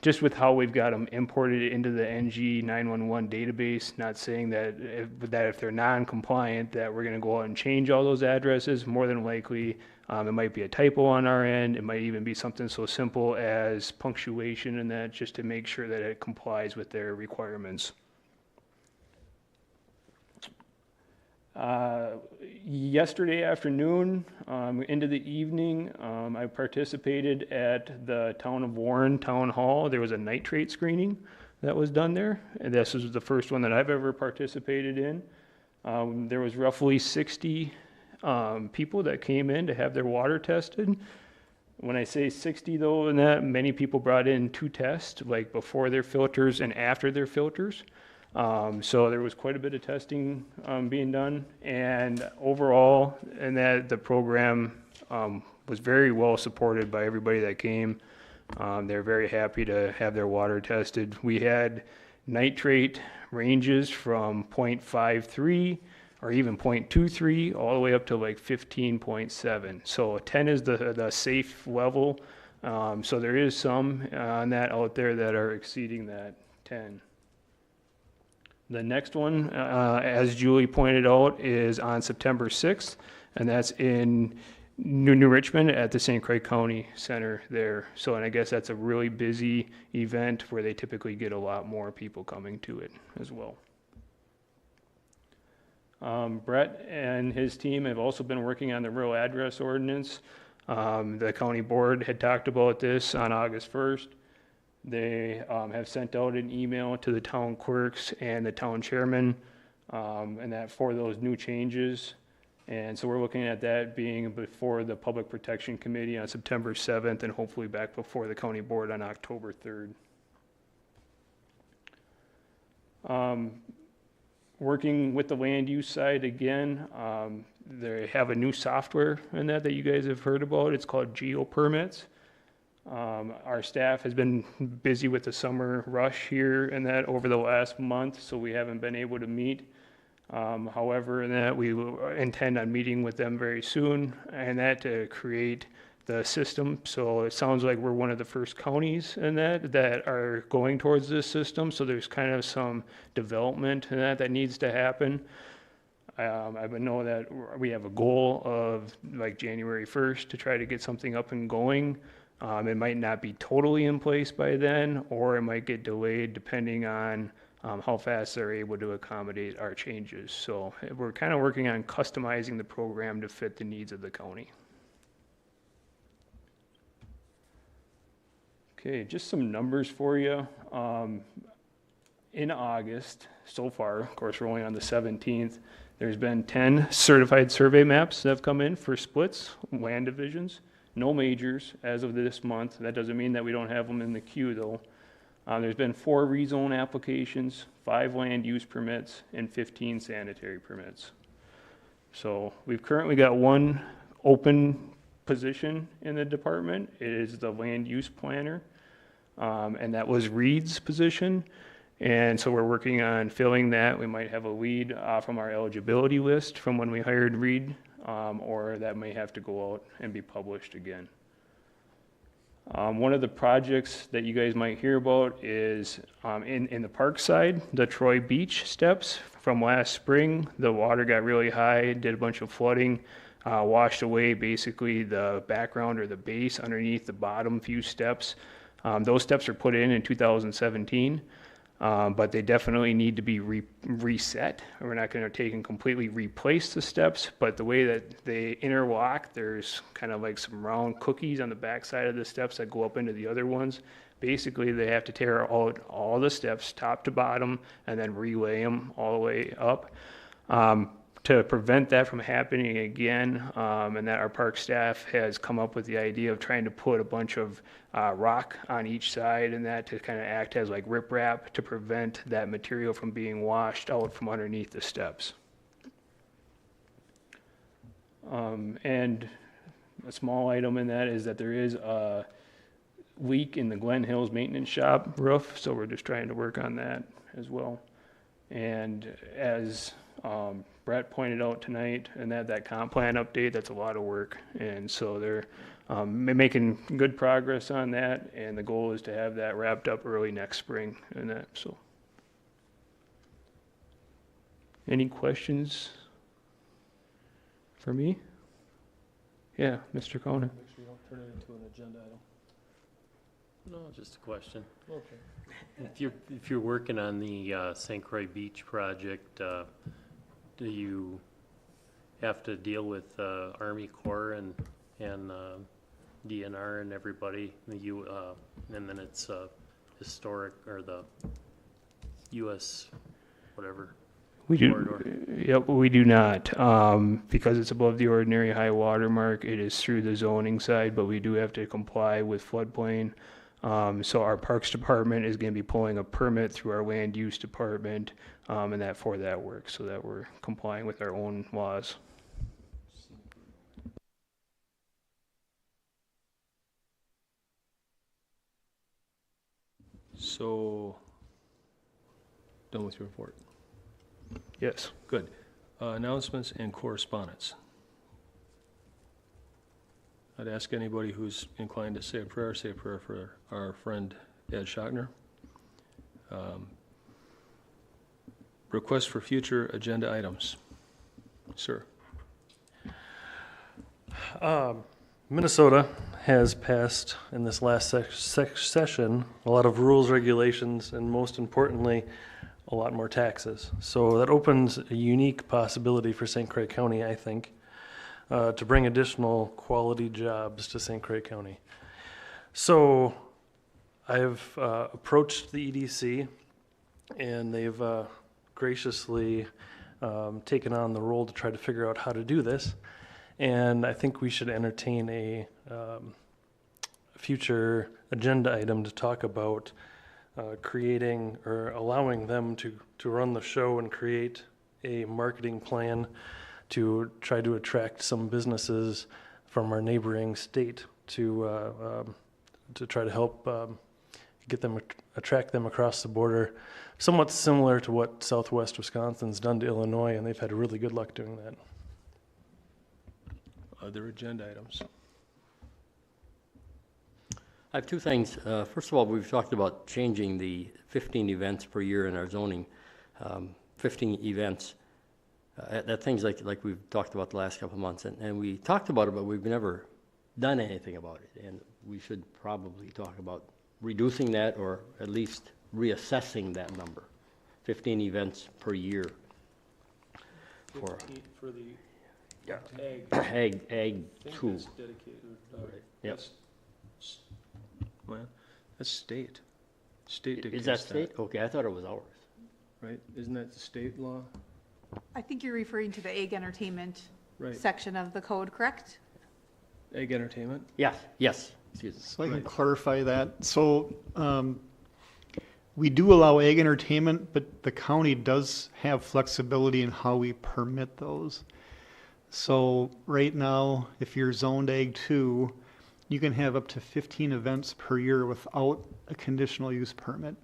Just with how we've got them imported into the NG 911 database, not saying that if they're non-compliant that we're going to go out and change all those addresses. More than likely, it might be a typo on our end. It might even be something so simple as punctuation and that, just to make sure that it complies with their requirements. Yesterday afternoon, into the evening, I participated at the Town of Warren Town Hall. There was a nitrate screening that was done there, and this was the first one that I've ever participated in. There was roughly 60 people that came in to have their water tested. When I say 60 though, and that many people brought in 2 tests, like before their filters and after their filters. So there was quite a bit of testing being done, and overall, and that the program was very well supported by everybody that came. They're very happy to have their water tested. We had nitrate ranges from 0.53 or even 0.23 all the way up to like 15.7. So 10 is the safe level. So there is some on that out there that are exceeding that 10. The next one, as Julie pointed out, is on September 6th, and that's in New Richmond at the St. Croix County Center there. So, and I guess that's a really busy event where they typically get a lot more people coming to it as well. Brett and his team have also been working on the real address ordinance. The county board had talked about this on August 1st. They have sent out an email to the town clerks and the town chairman, and that for those new changes. And so we're looking at that being before the Public Protection Committee on September 7th, and hopefully back before the county board on October 3rd. Working with the land use side again, they have a new software in that you guys have heard about. It's called GeoPermits. Our staff has been busy with the summer rush here and that over the last month, so we haven't been able to meet. However, in that we intend on meeting with them very soon, and that to create the system. So it sounds like we're one of the first counties in that are going towards this system. So there's kind of some development in that needs to happen. I know that we have a goal of like January 1st to try to get something up and going. It might not be totally in place by then, or it might get delayed depending on how fast they're able to accommodate our changes. So we're kind of working on customizing the program to fit the needs of the county. Okay, just some numbers for you. In August, so far, of course, we're only on the 17th, there's been 10 certified survey maps that have come in for splits, land divisions. No majors as of this month. That doesn't mean that we don't have them in the queue, though. There's been 4 rezone applications, 5 land use permits, and 15 sanitary permits. So we've currently got 1 open position in the department. It is the land use planner, and that was Reed's position. And so we're working on filling that. We might have a lead from our eligibility list from when we hired Reed, or that may have to go out and be published again. One of the projects that you guys might hear about is in the park side, the Troy Beach steps from last spring. The water got really high, did a bunch of flooding, washed away basically the background or the base underneath the bottom few steps. Those steps are put in 2017. But they definitely need to be reset. We're not going to take and completely replace the steps, but the way that they interlock, there's kind of like some round cookies on the back side of the steps that go up into the other ones. Basically, they have to tear out all the steps, top to bottom, and then relay them all the way up. To prevent that from happening again, and that our park staff has come up with the idea of trying to put a bunch of rock on each side and that to kind of act as like riprap to prevent that material from being washed out from underneath the steps. And a small item in that is that there is a leak in the Glen Hills maintenance shop roof, so we're just trying to work on that as well. And as Brett pointed out tonight, and that comp plan update, that's a lot of work. And so they're making good progress on that, and the goal is to have that wrapped up early next spring and that, so. Any questions for me? Yeah, Mr. Conan. Make sure you don't turn it into an agenda item. No, just a question. Okay. If you're working on the St. Croix Beach project, do you have to deal with Army Corps and DNR and everybody? And then it's historic or the U.S. whatever. We do. Corridor. Yep, we do not. Because it's above the ordinary high water mark, it is through the zoning side, but we do have to comply with floodplain. So our Parks Department is going to be pulling a permit through our Land Use Department, and that for that work, so that we're complying with our own laws. So, done with your report? Yes. Good. Announcements and correspondence. I'd ask anybody who's inclined to say a prayer for our friend Ed Schochner. Request for future agenda items. Sir. Minnesota has passed in this last session a lot of rules, regulations, and most importantly, a lot more taxes. So that opens a unique possibility for St. Croix County, I think, to bring additional quality jobs to St. Croix County. So I've approached the EDC, and they've graciously taken on the role to try to figure out how to do this. And I think we should entertain a future agenda item to talk about creating or allowing them to run the show and create a marketing plan to try to attract some businesses from our neighboring state to try to help get them, attract them across the border, somewhat similar to what Southwest Wisconsin's done to Illinois, and they've had really good luck doing that. Other agenda items. I have two things. First of all, we've talked about changing the 15 events per year in our zoning. 15 events. That things like we've talked about the last couple of months. And we talked about it, but we've never done anything about it. And we should probably talk about reducing that or at least reassessing that number. 15 events per year. For the Ag 2. That's dedicated. Yep. Well, that's state. State dictates Is that state? Okay, I thought it was ours. Right? Isn't that the state law? I think you're referring to the egg entertainment Right. section of the code, correct? Egg entertainment? Yes, excuse me. So I can clarify that. So We do allow ag entertainment, but the county does have flexibility in how we permit those. So right now, if you're zoned ag 2, you can have up to 15 events per year without a conditional use permit.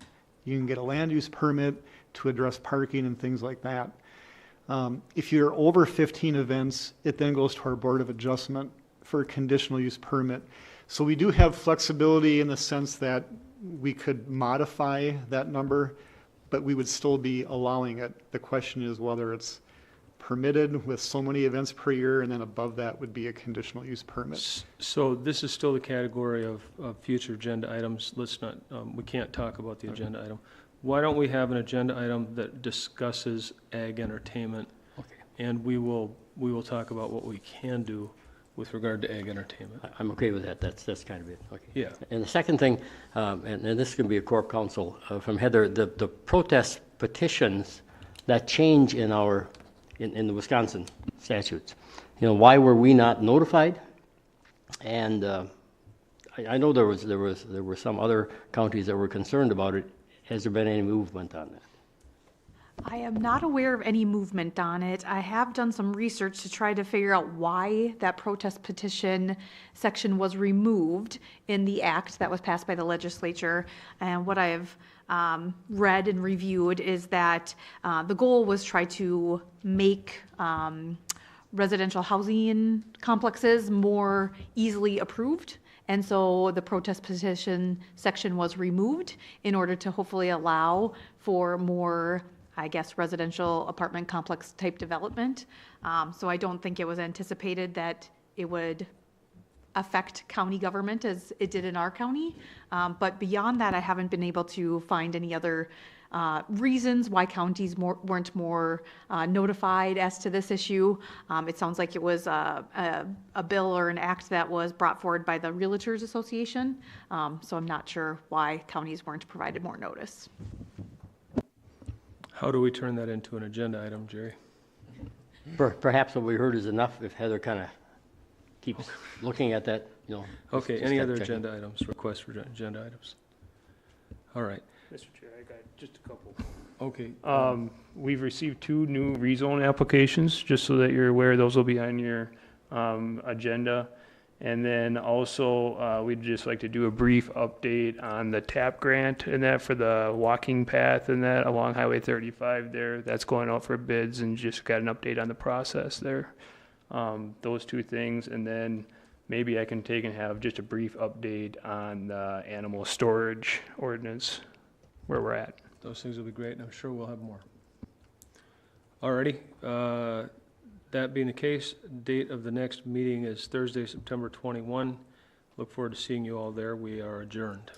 You can get a land use permit to address parking and things like that. If you're over 15 events, it then goes to our Board of Adjustment for a conditional use permit. So we do have flexibility in the sense that we could modify that number, but we would still be allowing it. The question is whether it's permitted with so many events per year, and then above that would be a conditional use permit. So this is still the category of future agenda items. Let's not, we can't talk about the agenda item. Why don't we have an agenda item that discusses ag entertainment? Okay. And we will talk about what we can do with regard to ag entertainment. I'm okay with that. That's kind of it. Okay. Yeah. And the second thing, and this can be a Corp Council from Heather, the protest petitions that change in in the Wisconsin statutes. You know, why were we not notified? And I know there were some other counties that were concerned about it. Has there been any movement on that? I am not aware of any movement on it. I have done some research to try to figure out why that protest petition section was removed in the act that was passed by the legislature. And what I have read and reviewed is that the goal was try to make residential housing complexes more easily approved. And so the protest petition section was removed in order to hopefully allow for more, I guess, residential apartment complex type development. So I don't think it was anticipated that it would affect county government as it did in our county. But beyond that, I haven't been able to find any other reasons why counties weren't more notified as to this issue. It sounds like it was a bill or an act that was brought forward by the Realtors Association. So I'm not sure why counties weren't provided more notice. How do we turn that into an agenda item, Jerry? Perhaps what we heard is enough if Heather kind of keeps looking at that, you know. Okay, just any that other checking. agenda items, requests for agenda items? All right, Mr. Chair, I got just a couple. okay. We've received 2 new rezone applications, just so that you're aware, those will be on your agenda. And then also, we'd just like to do a brief update on the TAP grant and that for the walking path and that along Highway 35 there. That's going out for bids and just got an update on the process there. Those 2 things, and then maybe I can take and have just a brief update on the animal storage ordinance, where we're at. Those things will be great, and I'm sure we'll have more. Alrighty, that being the case, date of the next meeting is Thursday, September 21. Look forward to seeing you all there. We are adjourned.